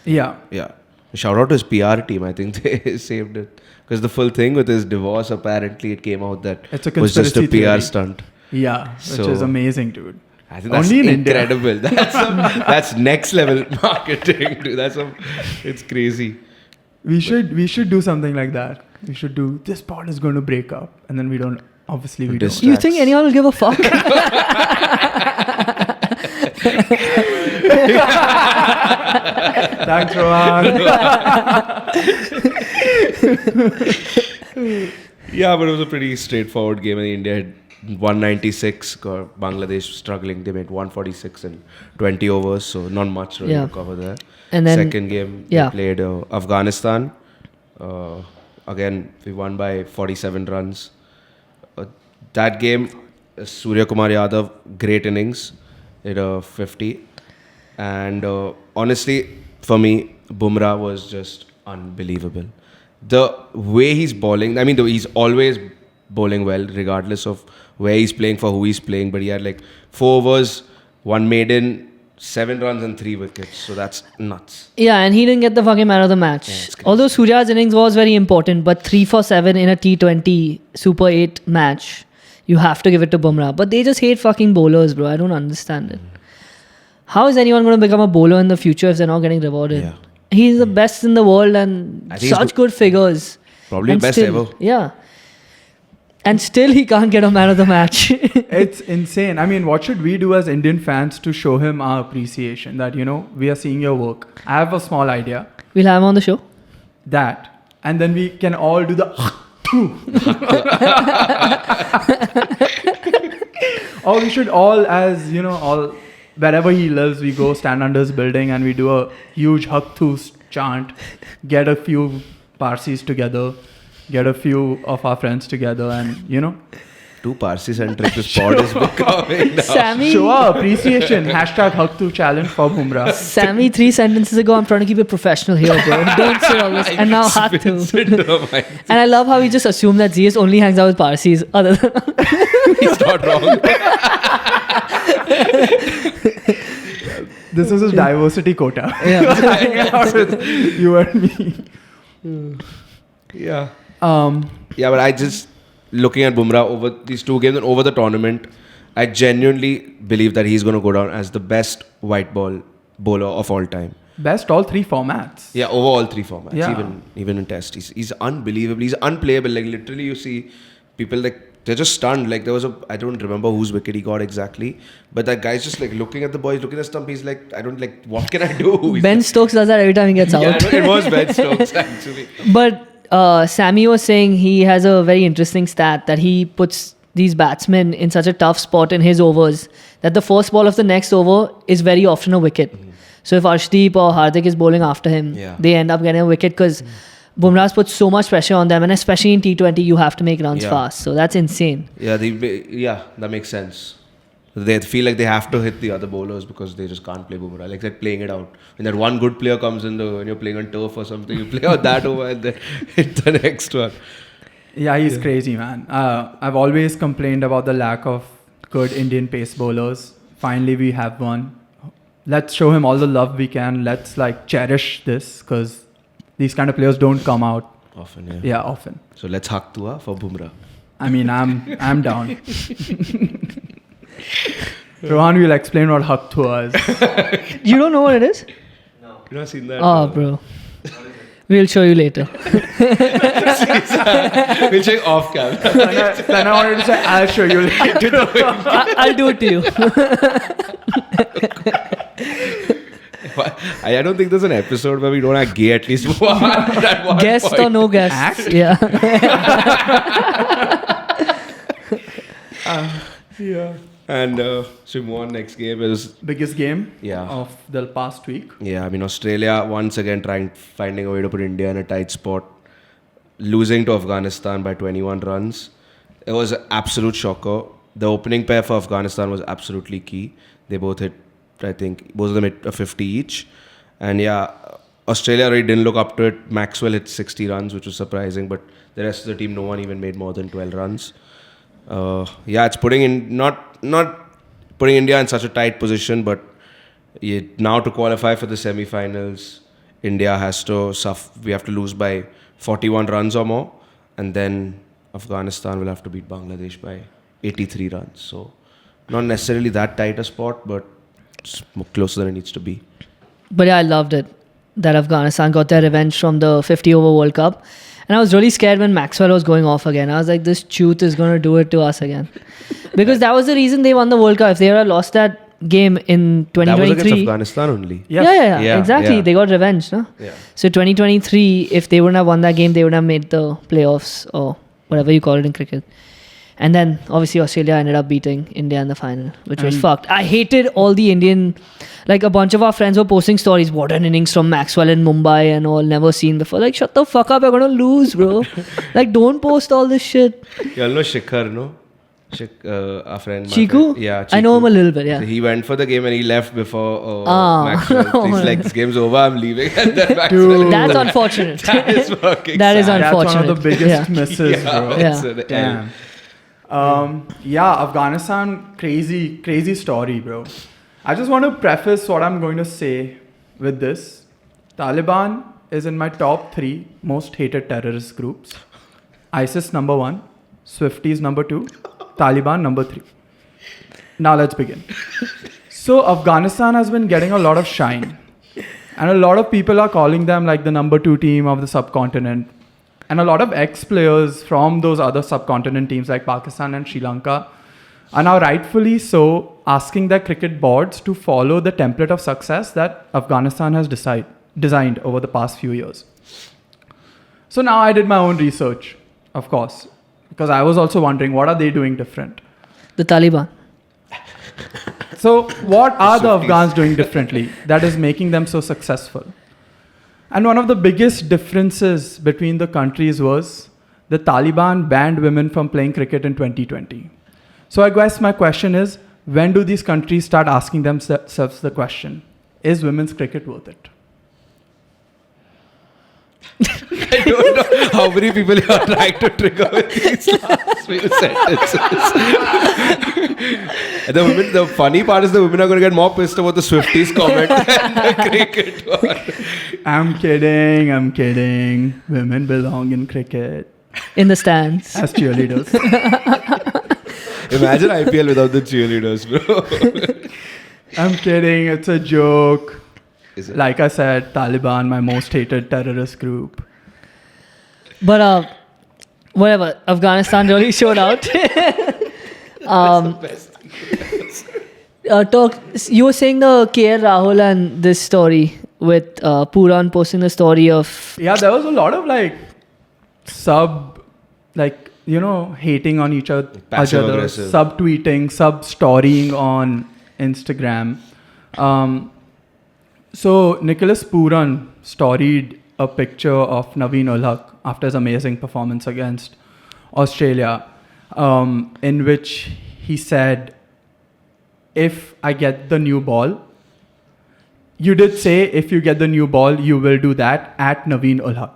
A: Yeah.
C: Yeah. Shout out to his PR team. I think they saved it. Because the full thing with his divorce, apparently it came out that
A: It's a
C: was just a PR
A: theory.
C: stunt.
A: Yeah, which
C: So-
A: is amazing, dude.
C: I think that's
A: Only in India.
C: incredible. That's next level marketing, dude. It's crazy.
A: We should do something like that. We should do this pod is going to break up, and then we don't. Obviously, we don't.
C: Distract.
B: You think anyone will give a fuck?
A: Thanks, Rohan.
C: Yeah, but it was a pretty straightforward game. And India had 196. Bangladesh struggling. They made 146 in 20 overs, so not much really to cover there.
B: And then
C: Second game, they played Afghanistan. Again, we won by 47 runs. That game, Surya Kumar Yadav, great innings, hit a 50. And honestly, for me, Bumrah was just unbelievable. The way he's bowling, I mean, he's always bowling well, regardless of where he's playing, for who he's playing. But he had like 4 overs, 1 maiden, 7 runs and 3 wickets. So that's nuts.
B: Yeah, and he didn't get the fucking man of the match.
C: it's crazy.
B: Although Surya's innings was very important, but 3 for 7 in a T20 Super 8 match, you have to give it to Bumrah. But they just hate fucking bowlers, bro. I don't understand it. How is anyone going to become a bowler in the future if they're not getting rewarded?
C: Yeah.
B: He's the best in the world and
C: I think he's
B: such good figures.
C: Probably
B: And
C: best
B: still-
C: ever.
B: Yeah. And still he can't get a man of the match.
A: It's insane. I mean, what should we do as Indian fans to show him our appreciation? That, we are seeing your work. I have a small idea.
B: We'll have him on the show.
A: That. And then we can all do the... Or we should all, as, all... Wherever he lives, we go stand under his building and we do a huge Haktus chant. Get a few Parsis together. Get a few of our friends together and,
C: 2 Parsi-centric this pod is becoming now.
B: Sammy,
A: show our appreciation. Hashtag Haktu challenge for Bumrah.
B: Sammy, 3 sentences ago, I'm trying to keep it professional here, bro. Don't say all this. And now had to. And I love how he just assumed that ZS only hangs out with Parsis. Other than
C: He's not wrong.
A: This is his diversity quota.
B: yeah.
A: Hanging out with you and me.
C: Yeah.
A: Um,
C: Yeah, but I just, looking at Bumrah over these 2 games and over the tournament, I genuinely believe that he's going to go down as the best white ball bowler of all time.
A: best all 3 formats.
C: Yeah, over all 3 formats.
A: Yeah.
C: Even in test. He's unbelievable. He's unplayable. Like, literally, you see people like, they're just stunned. Like, there was I don't remember whose wicket he got exactly, but that guy's just like looking at the boys, looking at the stump. He's like, what can I do?
B: Ben Stokes does that every time he gets
C: Yeah,
B: out.
C: it was Ben Stokes, actually.
B: But Sammy was saying he has a very interesting stat that he puts these batsmen in such a tough spot in his overs that the first ball of the next over is very often a wicket. So if Arshdeep or Hardik is bowling after him, they end up getting a wicket because Bumrah's put so much pressure on them, and especially in T20, you have to make runs fast. So that's insane.
C: Yeah, that makes sense. They feel like they have to hit the other bowlers because they just can't play Bumrah. Like they're playing it out. When that one good player comes in, when you're playing on turf or something, you play out that over and then hit the next one.
A: Yeah, he's crazy, man. I've always complained about the lack of good Indian pace bowlers. Finally, we have one. Let's show him all the love we can. Let's cherish this because these kind of players don't come out
C: often.
A: Yeah, often.
C: So let's hak dua for Bumrah.
A: I mean, I'm down. Rohan will explain what hak dua is.
B: You don't know what it is?
C: No. You've not seen that?
B: Oh, bro. We'll show you later.
C: We'll check off camera.
A: Then I wanted to say, I'll show you later.
B: I'll do it to you.
C: I don't think there's an episode where we don't have gay at least one.
B: Guest or no guest?
A: Act?
B: Yeah.
A: Yeah.
C: And so we move on. Next game is
A: Biggest game
C: Yeah.
A: of the past week.
C: I mean Australia once again finding a way to put India in a tight spot, losing to Afghanistan by 21 runs. It was an absolute shocker. The opening pair for Afghanistan was absolutely key. They both hit, I think, both of them hit a 50 each. And Australia really didn't look up to it. Maxwell hit 60 runs, which was surprising, but the rest of the team, no one even made more than 12 runs. It's putting in not putting India in such a tight position, but now to qualify for the semi-finals, India has to we have to lose by 41 runs or more, and then Afghanistan will have to beat Bangladesh by 83 runs. So not necessarily that tight a spot, but it's closer than it needs to be.
B: But I loved it that Afghanistan got their revenge from the 50-over World Cup. And I was really scared when Maxwell was going off again. I was like, this Chuth is going to do it to us again. Because that was the reason they won the World Cup. If they had lost that game in 2023...
C: That was against Afghanistan only.
A: Yes.
B: Yeah, exactly.
C: Yeah.
B: They got revenge, no?
C: Yeah.
B: So 2023, if they wouldn't have won that game, they would have made the playoffs or whatever you call it in cricket. And then, obviously, Australia ended up beating India in the final, which was fucked. I hated all the Indian... Like, a bunch of our friends were posting stories. What an innings from Maxwell in Mumbai and all. Never seen before. Like, shut the fuck up. You're going to lose, bro. Like, don't post all this shit.
C: You all know Shikhar, no? Our friend.
B: Chiku?
C: Yeah, Chiku.
B: I know him a little bit, yeah.
C: So he went for the game and he left before Maxwell. He's like, this game's over, I'm leaving. And then Maxwell...
B: That's unfortunate.
C: That is fucking
B: That is
C: sad.
B: unfortunate.
A: That's one of the biggest
B: Yeah.
A: misses, bro.
C: It's
B: Yeah.
C: an L.
A: Damn. Afghanistan, crazy story, bro. I just want to preface what I'm going to say with this. Taliban is in my top 3 most hated terrorist groups. ISIS number 1, Swifties number 2, Taliban number 3. Now let's begin. So Afghanistan has been getting a lot of shine. And a lot of people are calling them like the number 2 team of the subcontinent. And a lot of ex-players from those other subcontinent teams like Pakistan and Sri Lanka are now rightfully so asking their cricket boards to follow the template of success that Afghanistan has designed over the past few years. So now I did my own research, of course, because I was also wondering, what are they doing different?
B: The Taliban.
A: So what are the Afghans doing differently that is making them so successful? And one of the biggest differences between the countries was the Taliban banned women from playing cricket in 2020. So I guess my question is, when do these countries start asking themselves the question, is women's cricket worth it?
C: I don't know how many people you are trying to trigger with these last few sentences. And the funny part is the women are going to get more pissed about the Swifties comment than the cricket one.
A: I'm kidding. Women belong in cricket.
B: In the stands.
A: As cheerleaders.
C: Imagine IPL without the cheerleaders, bro.
A: I'm kidding. It's a joke.
C: Is it?
A: Like I said, Taliban, my most hated terrorist group.
B: But whatever, Afghanistan really showed out. You were saying the KL Rahul and this story with Pooran posting the story of...
A: Yeah, there was a lot of hating on each other,
C: Passive-aggressive.
A: sub-tweeting, sub-storying on Instagram. So Nicholas Pooran storied a picture of Naveen Ulhaq after his amazing performance against Australia, in which he said, if I get the new ball, you did say if you get the new ball, you will do that at Naveen Ulhaq.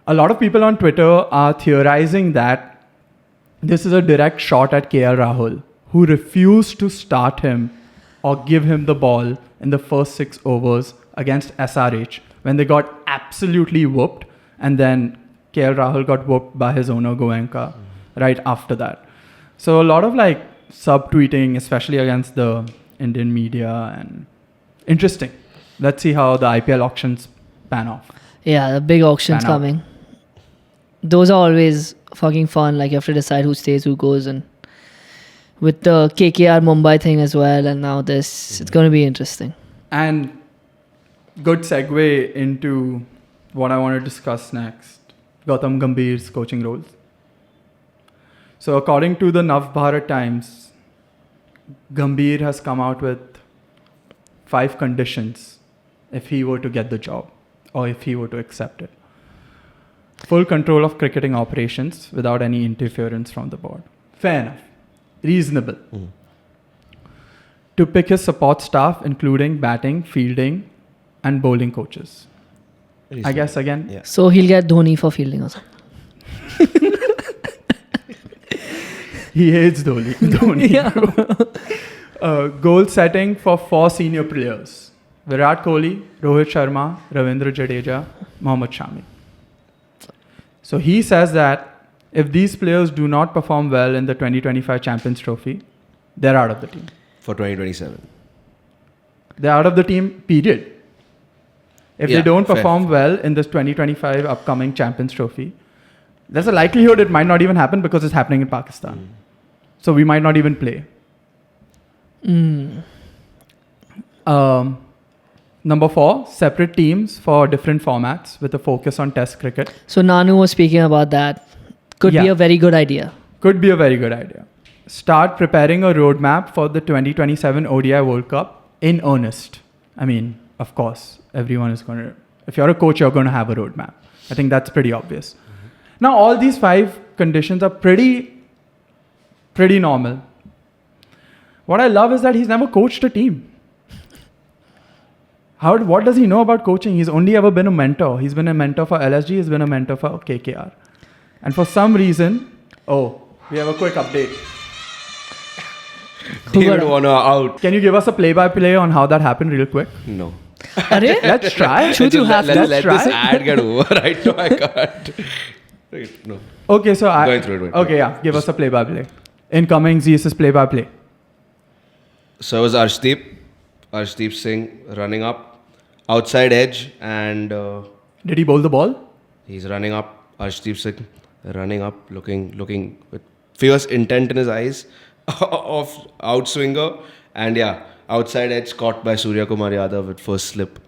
A: A lot of people on Twitter are theorizing that this is a direct shot at KL Rahul, who refused to start him or give him the ball in the first 6 overs against SRH when they got absolutely whooped, and then KL Rahul got whooped by his owner Goenka right after that. So a lot of subtweeting, especially against the Indian media, and interesting. Let's see how the IPL auctions pan off.
B: Yeah, the big auctions
A: Pan out.
B: coming. Those are always fucking fun. Like you have to decide who stays, who goes, and with the KKR Mumbai thing as well, and now this, it's going to be interesting.
A: And good segue into what I want to discuss next. Gautam Gambhir's coaching roles. So according to the Nav Bharat Times, Gambhir has come out with 5 conditions if he were to get the job or if he were to accept it. Full control of cricketing operations without any interference from the board. Fair enough. Reasonable. To pick his support staff, including batting, fielding, and bowling coaches. I guess again.
C: Yeah.
B: So he'll get Dhoni for fielding or something.
A: He hates Dhoni.
B: Yeah.
A: Goal setting for 4 senior players. Virat Kohli, Rohit Sharma, Ravindra Jadeja, Mohammad Shami. So he says that if these players do not perform well in the 2025 Champions Trophy, they're out of the team.
C: For 2027.
A: They're out of the team, period. If
C: Yeah,
A: they don't
C: fair.
A: perform well in this 2025 upcoming Champions Trophy, there's a likelihood it might not even happen because it's happening in Pakistan. So we might not even play. Number 4, separate teams for different formats with a focus on Test cricket.
B: So Nanu was speaking about that. Could be
A: Yeah.
B: a very good idea.
A: Could be a very good idea. Start preparing a roadmap for the 2027 ODI World Cup in earnest. I mean, of course, everyone is going to... If you're a coach, you're going to have a roadmap. I think that's pretty obvious. Now, all these 5 conditions are pretty normal. What I love is that he's never coached a team. What does he know about coaching? He's only ever been a mentor. He's been a mentor for LSG. He's been a mentor for KKR. And for some reason... Oh, we have a quick update.
C: David Warner out.
A: Can you give us a play-by-play on how that happened real quick?
C: No.
B: Arey?
A: Let's try.
B: Should you have to?
C: Let
A: Let's
C: this
A: try.
C: ad get over. Right now I can't. Right, no.
A: Okay, so
C: Going through it.
A: Okay, yeah. Give us a play-by-play. Incoming ZS's play-by-play.
C: So it was Arshdeep Singh running up. Outside edge and
A: Did he bowl the ball?
C: he's running up. Arshdeep Singh running up, looking with fierce intent in his eyes of outswinger. And yeah, outside edge caught by Surya Kumar Yadav with first slip.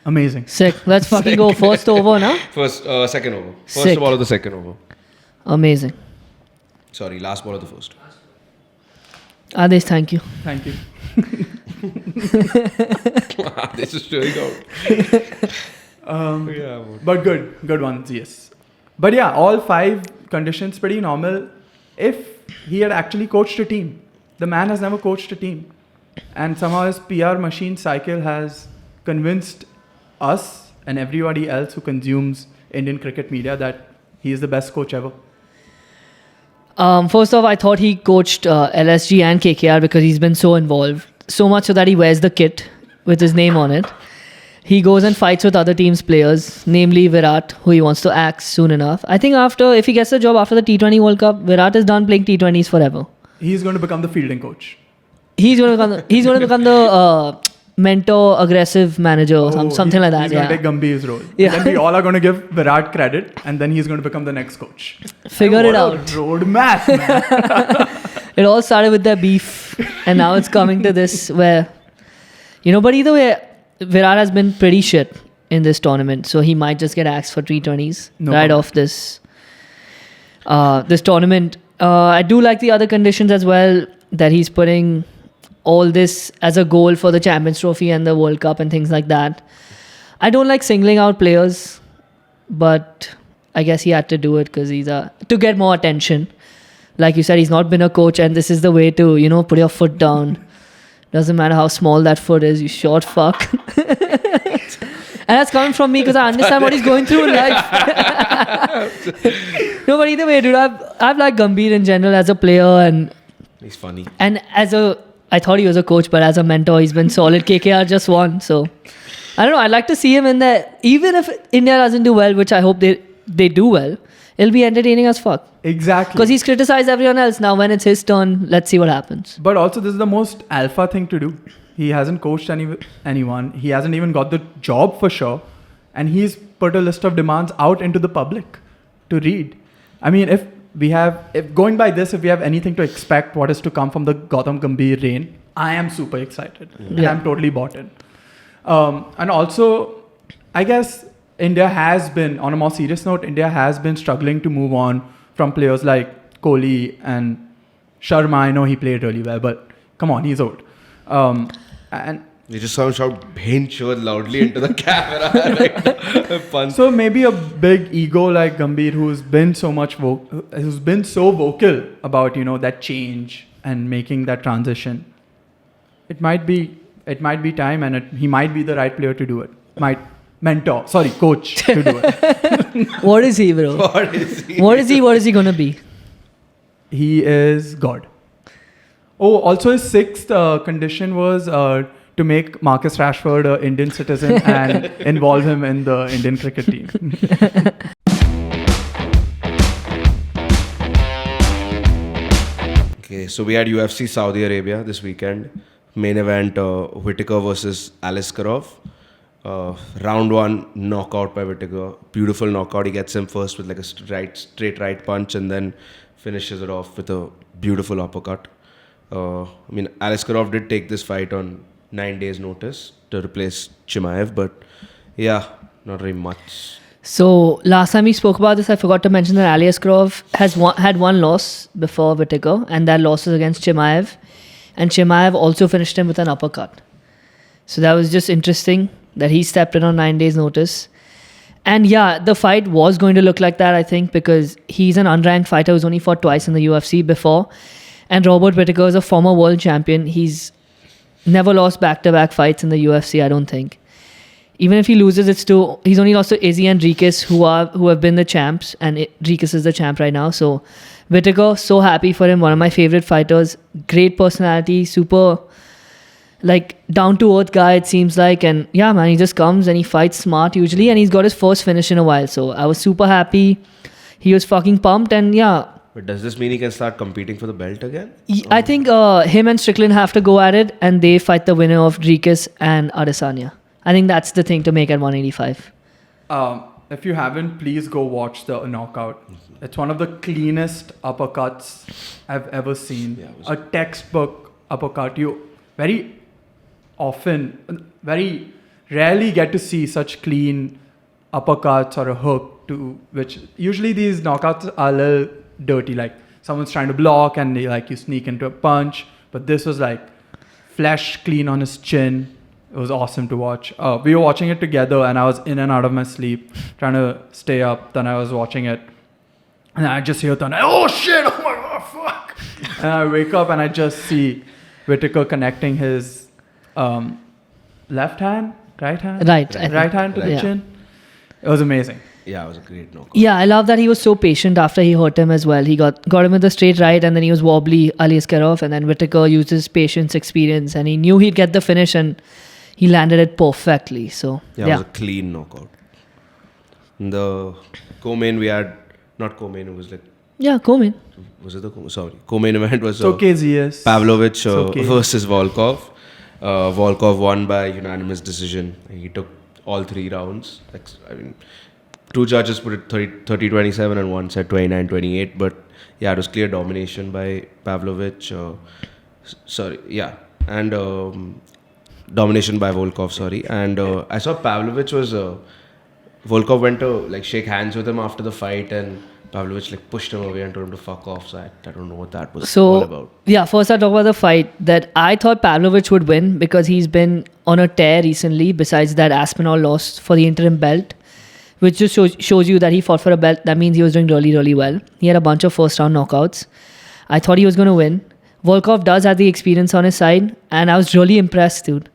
A: Amazing.
B: Sick. Let's fucking go. First over, na?
C: Second over. First
B: Sick.
C: ball of the second over.
B: Amazing.
C: Sorry, last ball of the first.
B: Adesh, thank you.
A: Thank you.
C: This is showing out. Yeah,
A: But good one, ZS. But yeah, all 5 conditions pretty normal. If he had actually coached a team, the man has never coached a team, and somehow his PR machine cycle has convinced us and everybody else who consumes Indian cricket media that he is the best coach ever.
B: First off, I thought he coached LSG and KKR because he's been so involved. So much so that he wears the kit with his name on it. He goes and fights with other teams' players, namely Virat, who he wants to axe soon enough. I think if he gets the job after the T20 World Cup, Virat is done playing T20s forever.
A: He's going to become the fielding coach.
B: He's going to become the mentor, aggressive manager or something like that.
A: He's going
B: Yeah.
A: to take Gambhir's role.
B: Yeah.
A: Then we all are going to give Virat credit, and then he's going to become the next coach.
B: Figure it
A: What a
B: out.
A: roadmap, man.
B: It all started with their beef, and now it's coming to this where, but either way, Virat has been pretty shit in this tournament, so he might just get axed for T20s
A: No
B: right
A: comment.
B: off this. this tournament. I do like the other conditions as well, that he's putting all this as a goal for the Champions Trophy and the World Cup and things like that. I don't like singling out players, but I guess he had to do it because to get more attention. Like you said, he's not been a coach, and this is the way to, put your foot down. Doesn't matter how small that foot is, you short fuck. And that's coming from me because I understand what he's going through in life. No, but either way, dude, I've liked Gambhir in general as a player, and
C: He's funny.
B: And I thought he was a coach, but as a mentor, he's been solid. KKR just won, so I don't know. I'd like to see him in there. Even if India doesn't do well, which I hope they do well, it'll be entertaining as fuck.
A: Exactly.
B: Because he's criticized everyone else. Now when it's his turn, let's see what happens.
A: But also, this is the most alpha thing to do. He hasn't coached anyone. He hasn't even got the job for sure. And he's put a list of demands out into the public to read. I mean, if going by this, if we have anything to expect what is to come from the Gautam Gambhir reign, I am super excited. And I'm totally bought in. And also, I guess India has been, on a more serious note, India has been struggling to move on from players like Kohli and Sharma. I know he played really well, but come on, he's old. And
C: You just saw him shout "Bhenchod" loudly into the camera. Right?
A: So maybe a big ego like Gambhir, who's been so vocal about that change and making that transition. It might be time, and he might be the right player to do it. Coach to do it.
B: What is he, bro?
C: What is he?
B: What is he gonna be?
A: He is God. Oh, also his sixth condition was to make Marcus Rashford an Indian citizen and involve him in the Indian cricket team.
C: Okay, so we had UFC Saudi Arabia this weekend. Main event, Whittaker versus Alalshikh. Round 1, knockout by Whittaker. Beautiful knockout. He gets him first with like a straight right punch and then finishes it off with a beautiful uppercut. Alalshikh did take this fight on 9 days' notice to replace Chimaev, but yeah, not very much.
B: So last time we spoke about this, I forgot to mention that Alalshikh had one loss before Whittaker, and that loss was against Chimaev, and Chimaev also finished him with an uppercut. So that was just interesting that he stepped in on 9 days' notice. And yeah, the fight was going to look like that, I think, because he's an unranked fighter who's only fought twice in the UFC before. And Robert Whittaker is a former world champion. He's never lost back-to-back fights in the UFC, I don't think. Even if he loses, he's only lost to Izzy and Rikis, who have been the champs, and Rikis is the champ right now. So Whittaker, so happy for him. One of my favorite fighters. Great personality, super down-to-earth guy, it seems like. And yeah, man, he just comes and he fights smart usually, and he's got his first finish in a while. So I was super happy. He was fucking pumped, and yeah.
C: But does this mean he can start competing for the belt again?
B: I think him and Strickland have to go at it, and they fight the winner of Rikis and Adesanya. I think that's the thing to make at 185.
A: If you haven't, please go watch the knockout. It's one of the cleanest uppercuts I've ever seen. Yeah, a textbook uppercut. You very rarely get to see such clean uppercuts or a hook, which usually these knockouts are a little dirty, like someone's trying to block and you sneak into a punch, but this was like flesh clean on his chin. It was awesome to watch. We were watching it together, and I was in and out of my sleep trying to stay up. Then I was watching it, and I just hear Tanay, oh shit, oh my god, fuck. And I wake up and I just see Whittaker connecting his right hand to the chin. It was amazing.
C: Yeah, it was a great knockout.
B: Yeah, I love that he was so patient after he hurt him as well. He got him with a straight right, and then he was wobbly, Alalshikh, and then Whittaker used his patience, experience, and he knew he'd get the finish, and he landed it perfectly. So
C: yeah, it was a clean knockout. In the co-main we had, not co-main, it was like...
B: Yeah, co-main.
C: Was it the co-main? Sorry. Co-main event was
A: ZS.
C: Pavlovich versus Volkov. Volkov won by unanimous decision. He took all 3 rounds. 2 judges put it 30-27 and one said 29-28. But yeah, it was clear domination by Pavlovich. And domination by Volkov, sorry. And I saw Pavlovich was... Volkov went to shake hands with him after the fight, and Pavlovich like pushed him away and told him to fuck off. So I don't know what that was
B: So,
C: all about.
B: yeah, first I'll talk about the fight that I thought Pavlovich would win because he's been on a tear recently, besides that Aspinall lost for the interim belt, which just shows you that he fought for a belt. That means he was doing really, really well. He had a bunch of first round knockouts. I thought he was going to win. Volkov does have the experience on his side, and I was really impressed, dude.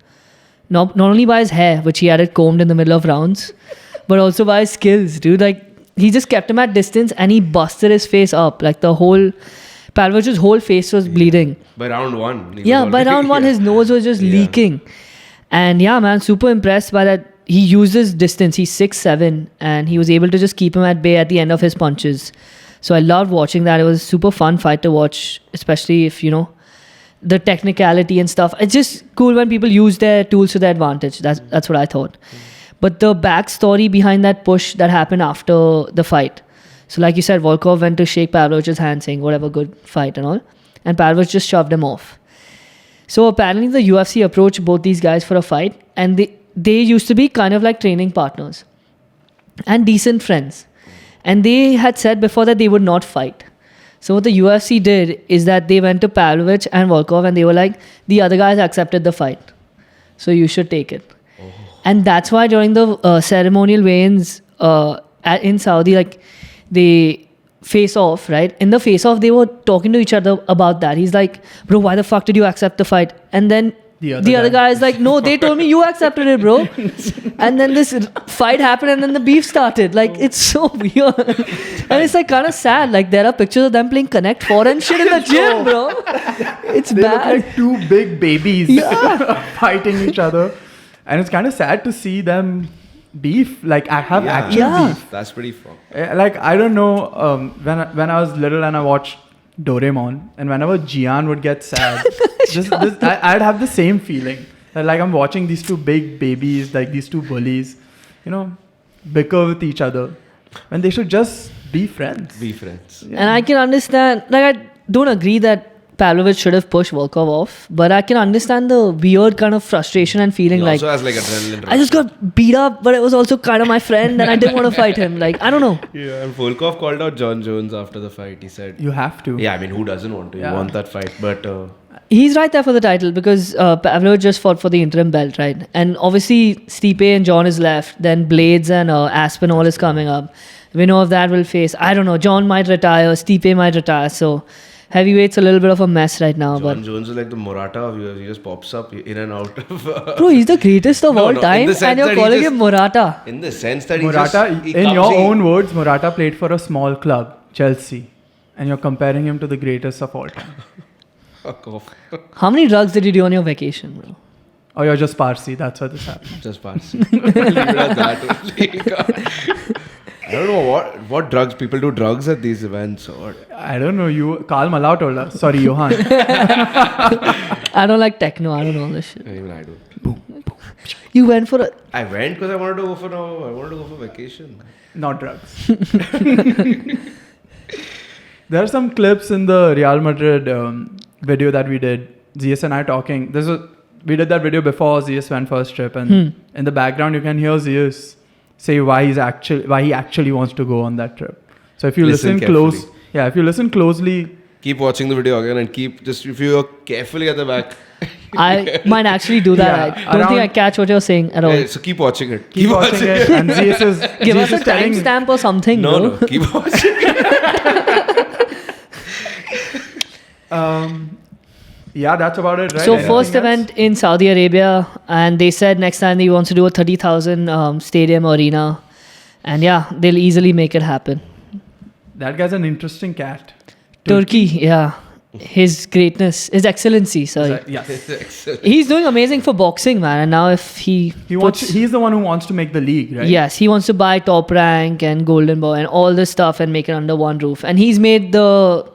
B: Not only by his hair, which he had it combed in the middle of rounds, but also by his skills, dude. Like, he just kept him at distance and he busted his face up. Like, Pavlovich's whole face was bleeding.
C: By round one.
B: Yeah, by round one, his nose was just leaking. And yeah, man, super impressed by that. He uses distance. He's 6'7", and he was able to just keep him at bay at the end of his punches. So I loved watching that. It was a super fun fight to watch, especially if, the technicality and stuff. It's just cool when people use their tools to their advantage. That's what I thought. But the backstory behind that push that happened after the fight. So like you said, Volkov went to shake Pavlovich's hand saying, whatever, good fight and all. And Pavlovich just shoved him off. So apparently the UFC approached both these guys for a fight. And they used to be kind of like training partners. And decent friends. And they had said before that they would not fight. So what the UFC did is that they went to Pavlovich and Volkov and they were like, the other guys accepted the fight. So you should take it. And that's why during the ceremonial weigh-ins in Saudi, like, they face off, right? In the face off, they were talking to each other about that. He's like, bro, why the fuck did you accept the fight? And then the other guy is like, no, they told me you accepted it, bro. And then this fight happened and then the beef started. Like, it's so weird. And it's like kind of sad. Like, there are pictures of them playing Connect 4 and shit in the gym, bro. It's
A: They
B: bad.
A: look like two big babies fighting each other. And it's kind of sad to see them beef, like I have actual beef.
C: That's pretty fun.
A: Like, I don't know, when I was little and I watched Doraemon, and whenever Jian would get sad, I'd have the same feeling. Like, I'm watching these two big babies, like these two bullies, bicker with each other, when they should just be friends.
C: Be friends.
B: And I can understand, like, I don't agree that Pavlovich should have pushed Volkov off, but I can understand the weird kind of frustration and feeling
C: He
B: like,
C: also has like adrenaline rush.
B: I just got beat up, but it was also kind of my friend and I didn't want to fight him. Like, I don't know.
C: Yeah, and Volkov called out John Jones after the fight. He said,
A: You have to.
C: yeah, I mean, who doesn't want to? You want that fight, but...
B: He's right there for the title because Pavlovich just fought for the interim belt, right? And obviously Stipe and John is left. Then Blades and Aspinall is coming up. Winner of that will face, I don't know, John might retire, Stipe might retire. So heavyweight's a little bit of a mess right now.
C: John Jones is like the Morata of UFC. He just pops up in and out of...
B: Bro, he's the greatest of all time and you're calling him Morata.
C: In the sense that
A: In your own words, Morata played for a small club, Chelsea. And you're comparing him to the greatest of all time.
C: Fuck off.
B: How many drugs did you do on your vacation, bro?
A: Or you're just Parsi, that's why this happened.
C: Just pass. Leave it at that only. I don't know what drugs people do drugs at these events or...
A: I don't know, Karl Malou told us. Sorry, Johan.
B: I don't like techno, I don't know this shit.
C: Even I do.
B: You went for a...
C: I went because I wanted to go for vacation.
A: Not drugs. There are some clips in the Real Madrid video that we did. ZS and I talking. We did that video before ZS went for his trip, and in the background you can hear ZS say why he actually wants to go on that trip. So if you listen closely,
C: keep watching the video again and if you look carefully at the back.
B: I might actually do that.
A: Yeah,
B: I don't think I catch what you're saying at all.
C: Yeah, so keep watching it.
A: keep watching it. And ZS is
B: Give us a
A: telling
B: timestamp or something, bro.
C: No, keep watching it.
A: Yeah, that's about it, right?
B: So
A: Anything
B: first
A: else?
B: event in Saudi Arabia, and they said next time he wants to do a 30,000 stadium arena, and yeah, they'll easily make it happen.
A: That guy's an interesting cat.
B: Turkey, yeah, his greatness, his excellency. Sorry,
A: Yes.
B: he's doing amazing for boxing, man. And now if he's
A: the one who wants to make the league, right?
B: Yes, he wants to buy Top Rank and Golden Boy and all this stuff and make it under one roof. And he's made the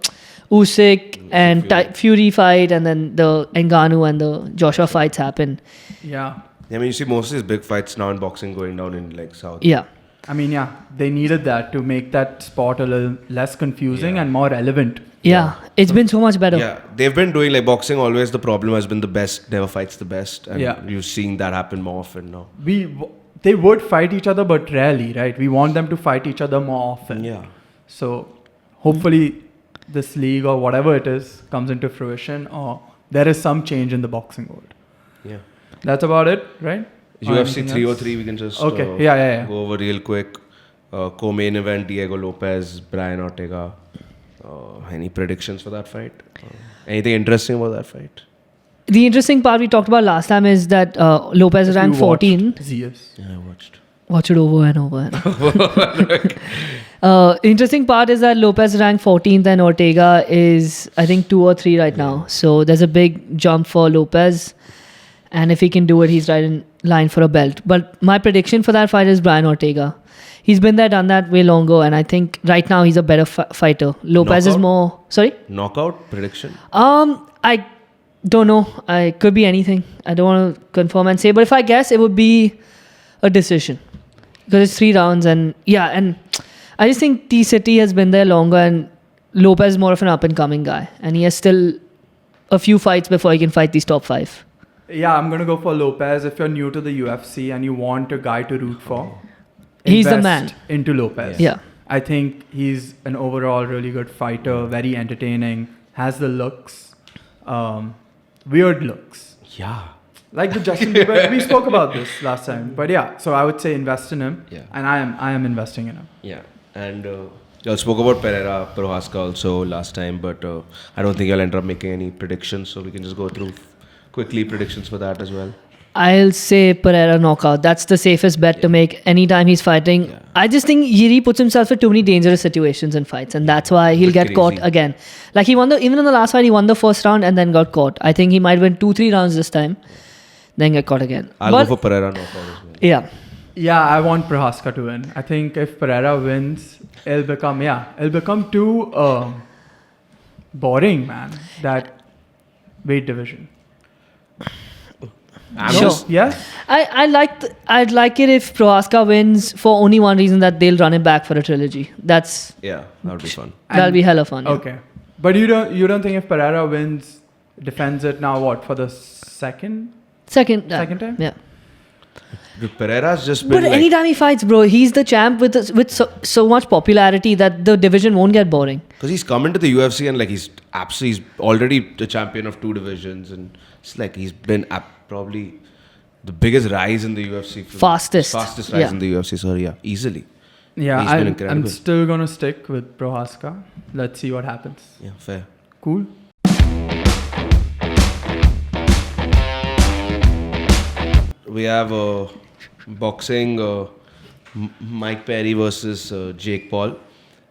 B: Usyk and Fury fight, and then the Ngannou and the Joshua fights happen.
A: Yeah.
C: I mean, you see most of these big fights now in boxing going down in like South.
B: Yeah.
A: I mean, yeah, they needed that to make that sport a little less confusing and more relevant.
B: Yeah, it's been so much better.
C: Yeah, they've been doing like boxing. Always the problem has been the best never fights the best, and
A: Yeah.
C: you're seeing that happen more often now.
A: They would fight each other, but rarely, right? We want them to fight each other more often.
C: Yeah.
A: So hopefully this league or whatever it is comes into fruition, or there is some change in the boxing world.
C: Yeah.
A: That's about it, right? Or
C: UFC
A: anything
C: 303,
A: else?
C: we can just
A: Okay. Yeah.
C: go over real quick. Co-main event, Diego Lopez, Brian Ortega. Any predictions for that fight? Anything interesting about that fight?
B: The interesting part we talked about last time is that Lopez is
A: If
B: ranked
A: you watched
B: 14.
A: ZS.
C: Yeah, I watched.
B: Watch it over and over and over. Interesting part is that Lopez is ranked 14th and Ortega is, I think, 2 or 3 right now. So there's a big jump for Lopez. And if he can do it, he's right in line for a belt. But my prediction for that fight is Brian Ortega. He's been there, done that way longer. And I think right now he's a better fighter. Lopez is
C: Knockout?
B: more... Sorry?
C: Knockout prediction?
B: I don't know. I could be anything. I don't want to confirm and say. But if I guess, it would be a decision. Because it's 3 rounds. And yeah, and I just think T-City has been there longer. And Lopez is more of an up-and-coming guy. And he has still a few fights before he can fight these top 5.
A: Yeah, I'm going to go for Lopez. If you're new to the UFC and you want a guy to root for,
B: He's the
A: invest
B: man.
A: into Lopez.
B: Yeah.
A: I think he's an overall really good fighter, very entertaining, has the looks, weird looks.
C: Yeah.
A: Like the Justin Bieber, we spoke about this last time. But yeah, so I would say invest in him.
C: Yeah.
A: And I am investing in him.
C: Yeah. And y'all spoke about Pereira, Prohaska also last time, but I don't think y'all end up making any predictions, so we can just go through quickly predictions for that as well.
B: I'll say Pereira knockout. That's the safest bet to make anytime he's fighting.
C: Yeah.
B: I just think Yuri puts himself in too many dangerous situations in fights, and that's why he'll get
C: Crazy.
B: caught again. Like he won even in the last fight, he won the first round and then got caught. I think he might win 2-3 rounds this time, then get caught again.
C: I'll
B: But
C: go for Pereira knockout as well.
B: yeah,
A: Yeah, I want Prohaska to win. I think if Pereira wins, it'll become too boring, man. That weight division.
C: I'm
B: Sure.
C: just
A: Yes?
B: I'd like it if Prohaska wins for only one reason, that they'll run it back for a trilogy. That'll
C: that would be fun.
B: be hella fun. yeah.
A: Okay. But you don't think if Pereira wins, defends it now what, for the second
B: Second
A: time?
B: Yeah.
C: Dude, Pereira's just been
B: But anytime he fights, bro, he's the champ with so much popularity that the division won't get boring.
C: because he's come into the UFC and like he's already the champion of 2 divisions, and it's like he's been probably the biggest rise in the UFC.
B: Fastest
C: rise
B: yeah.
C: in the UFC. So yeah, easily.
A: Yeah,
C: He's been
A: I'm
C: incredible.
A: still going to stick with Prohaska. Let's see what happens.
C: Yeah, fair.
A: Cool.
C: We have boxing, Mike Perry versus Jake Paul.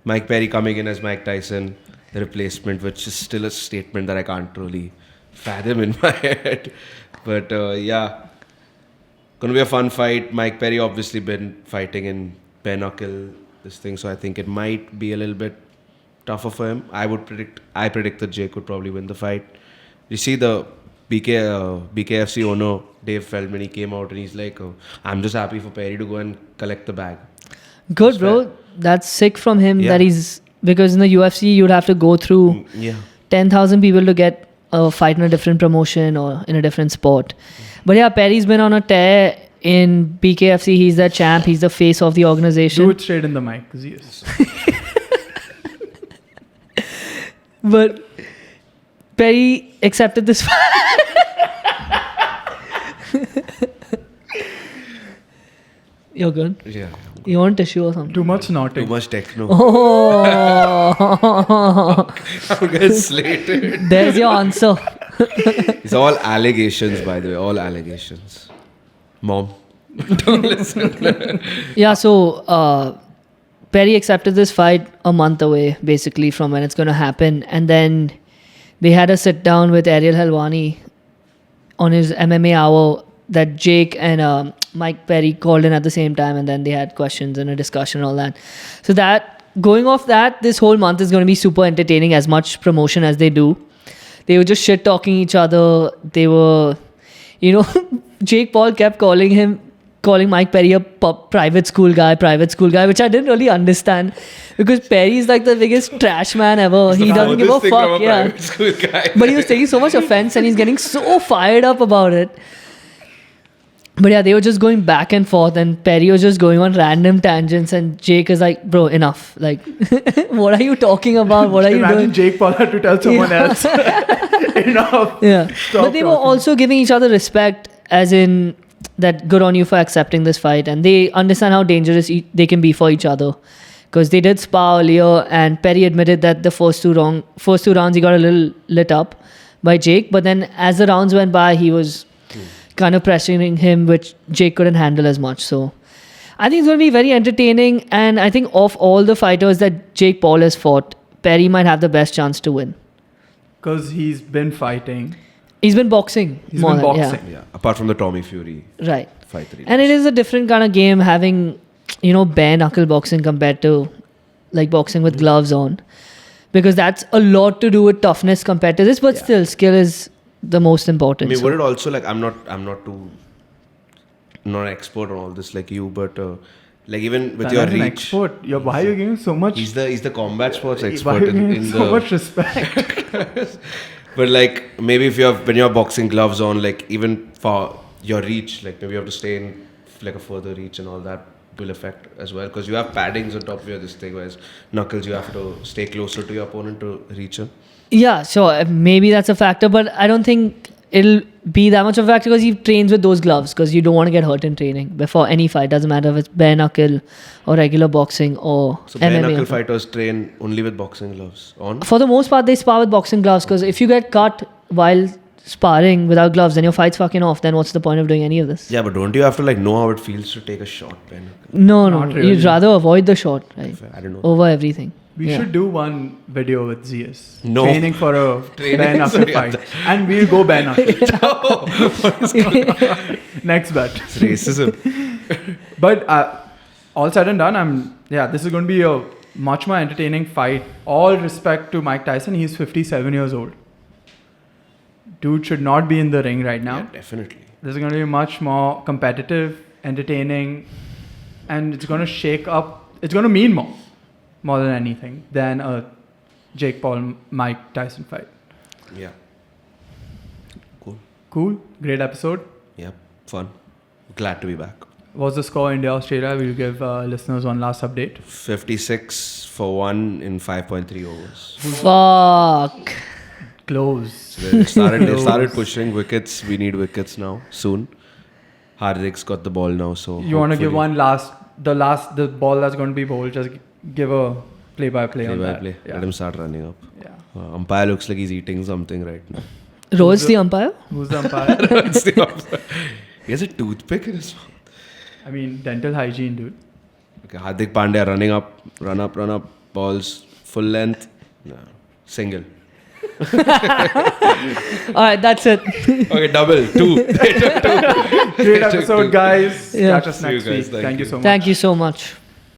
C: Mike Perry coming in as Mike Tyson, the replacement, which is still a statement that I can't really fathom in my head. But yeah, gonna be a fun fight. Mike Perry obviously been fighting in bare knuckle, this thing, so I think it might be a little bit tougher for him. I predict that Jake would probably win the fight. You see the BKFC owner Dave Feldman, he came out and he's like, I'm just happy for Perry to go and collect the bag.
B: Good,
C: That's
B: bro.
C: fair.
B: That's sick from him.
C: Yeah.
B: That he's, because in the UFC you'd have to go through
C: Yeah.
B: 10,000 people to get a fight in a different promotion or in a different sport. But yeah, Perry's been on a tear in BKFC. He's the champ. He's the face of the organization.
A: Do it straight in the mic. Yes.
B: But Perry accepted this. You're good.
C: Yeah.
B: You want tissue or something?
A: Too much nodding.
C: Too much techno.
B: Oh,
C: I'm getting slated.
B: there's your answer.
C: It's all allegations, by the way. All allegations. Mom. Don't listen.
B: Yeah, so Perry accepted this fight a month away, basically, from when it's going to happen. And then they had a sit down with Ariel Helwani on his MMA hour that Jake and Mike Perry called in at the same time. And then they had questions and a discussion and all that. So that, going off that, this whole month is going to be super entertaining, as much promotion as they do. They were just shit talking each other. They were, Jake Paul kept calling Mike Perry a private school guy, which I didn't really understand, because Perry's like the biggest trash man ever. He doesn't give a fuck, yeah. But he was taking so much offense and he's getting so fired up about it. But yeah, they were just going back and forth, and Perry was just going on random tangents, and Jake is like, bro, enough. Like, what are you talking about? What are you
A: Imagine
B: doing?
A: Jake Paul had to tell someone else. Enough.
B: Yeah.
A: Stop
B: But they were
A: talking.
B: also giving each other respect, as in that good on you for accepting this fight, and they understand how dangerous they can be for each other. Because they did spar earlier, and Perry admitted that the first two rounds he got a little lit up by Jake, but then as the rounds went by, he was kind of pressuring him, which Jake couldn't handle as much. So I think it's going to be very entertaining, and I think of all the fighters that Jake Paul has fought, Perry might have the best chance to win.
A: Because he's been fighting.
B: He's been boxing.
A: He's
B: more
A: been
B: than-
A: boxing.
C: Yeah, apart from the Tommy Fury
B: Right.
C: fight. that he
B: And it is a different kind of game having, bare knuckle boxing compared to like boxing with gloves on. Because that's a lot to do with toughness compared to this, but still, skill is the most
C: I
B: important.
C: mean,
B: so-
C: would it also like I'm not an expert on all this like you, but like even with
A: That
C: your
A: is an
C: reach,
A: expert. Why are you giving so much?
C: he's the combat sports
A: Why
C: expert
A: are you
C: in
A: giving so
C: the.
A: much respect?
C: But like maybe if when you're boxing gloves on, like even for your reach, like maybe you have to stay in like a further reach and all that will affect as well, because you have paddings on top of your this thing, whereas knuckles you have to stay closer to your opponent to reach him.
B: Yeah, sure. Maybe that's a factor, but I don't think it'll be that much of a factor because he trains with those gloves because you don't want to get hurt in training before any fight. Doesn't matter if it's bare knuckle or regular boxing or
C: So bare
B: MMA.
C: knuckle fighters train only with boxing gloves on.
B: For the most part, they spar with boxing gloves because if you get cut while sparring without gloves, then your fight's fucking off. Then what's the point of doing any of this?
C: Yeah, but don't you have to like know how it feels to take a shot, bare knuckle?
B: No,
A: Not
B: You'd
A: really.
B: rather avoid the shot, right?
C: I don't know.
B: Over everything.
A: We
B: Yeah.
A: should do one video with ZS.
C: No.
A: Training for a
C: Training,
A: bare knuckle
C: sorry,
A: fight. And we'll go bare knuckle. Next bet.
C: It's racism.
A: But all said and done, this is going to be a much more entertaining fight. All respect to Mike Tyson. He's 57 years old. Dude should not be in the ring right now.
C: Yeah, definitely.
A: This is going to be much more competitive, entertaining, and it's going to shake up. It's going to mean more than anything, than a Jake Paul Mike Tyson fight.
C: Yeah. Cool.
A: Cool, great episode.
C: Yeah, fun. Glad to be back.
A: What's the score India Australia? We'll give listeners one last update.
C: 56 for 1 in 5.3 overs.
B: Fuck.
A: Close.
C: So they started pushing wickets. We need wickets now soon. Hardik's got the ball now, so
A: You want to give
C: hopefully-
A: one the ball that's going to be bowled, just give a play-by-play on that.
C: play.
A: Yeah.
C: Let him start running up.
A: Yeah.
C: Umpire looks like he's eating something right now.
B: Rohit's the umpire?
A: Who's the umpire?
C: It's the umpire. He has a toothpick in his mouth.
A: I mean, dental hygiene, dude.
C: Okay, Hardik Pandya running up, run up, balls full length, no, single.
B: Alright, that's it.
C: Okay, double, 2.
A: Great episode, guys.
B: Yeah.
A: Catch us
C: See you
A: next
C: guys.
A: week. Thank you so much.
B: Thank you so much.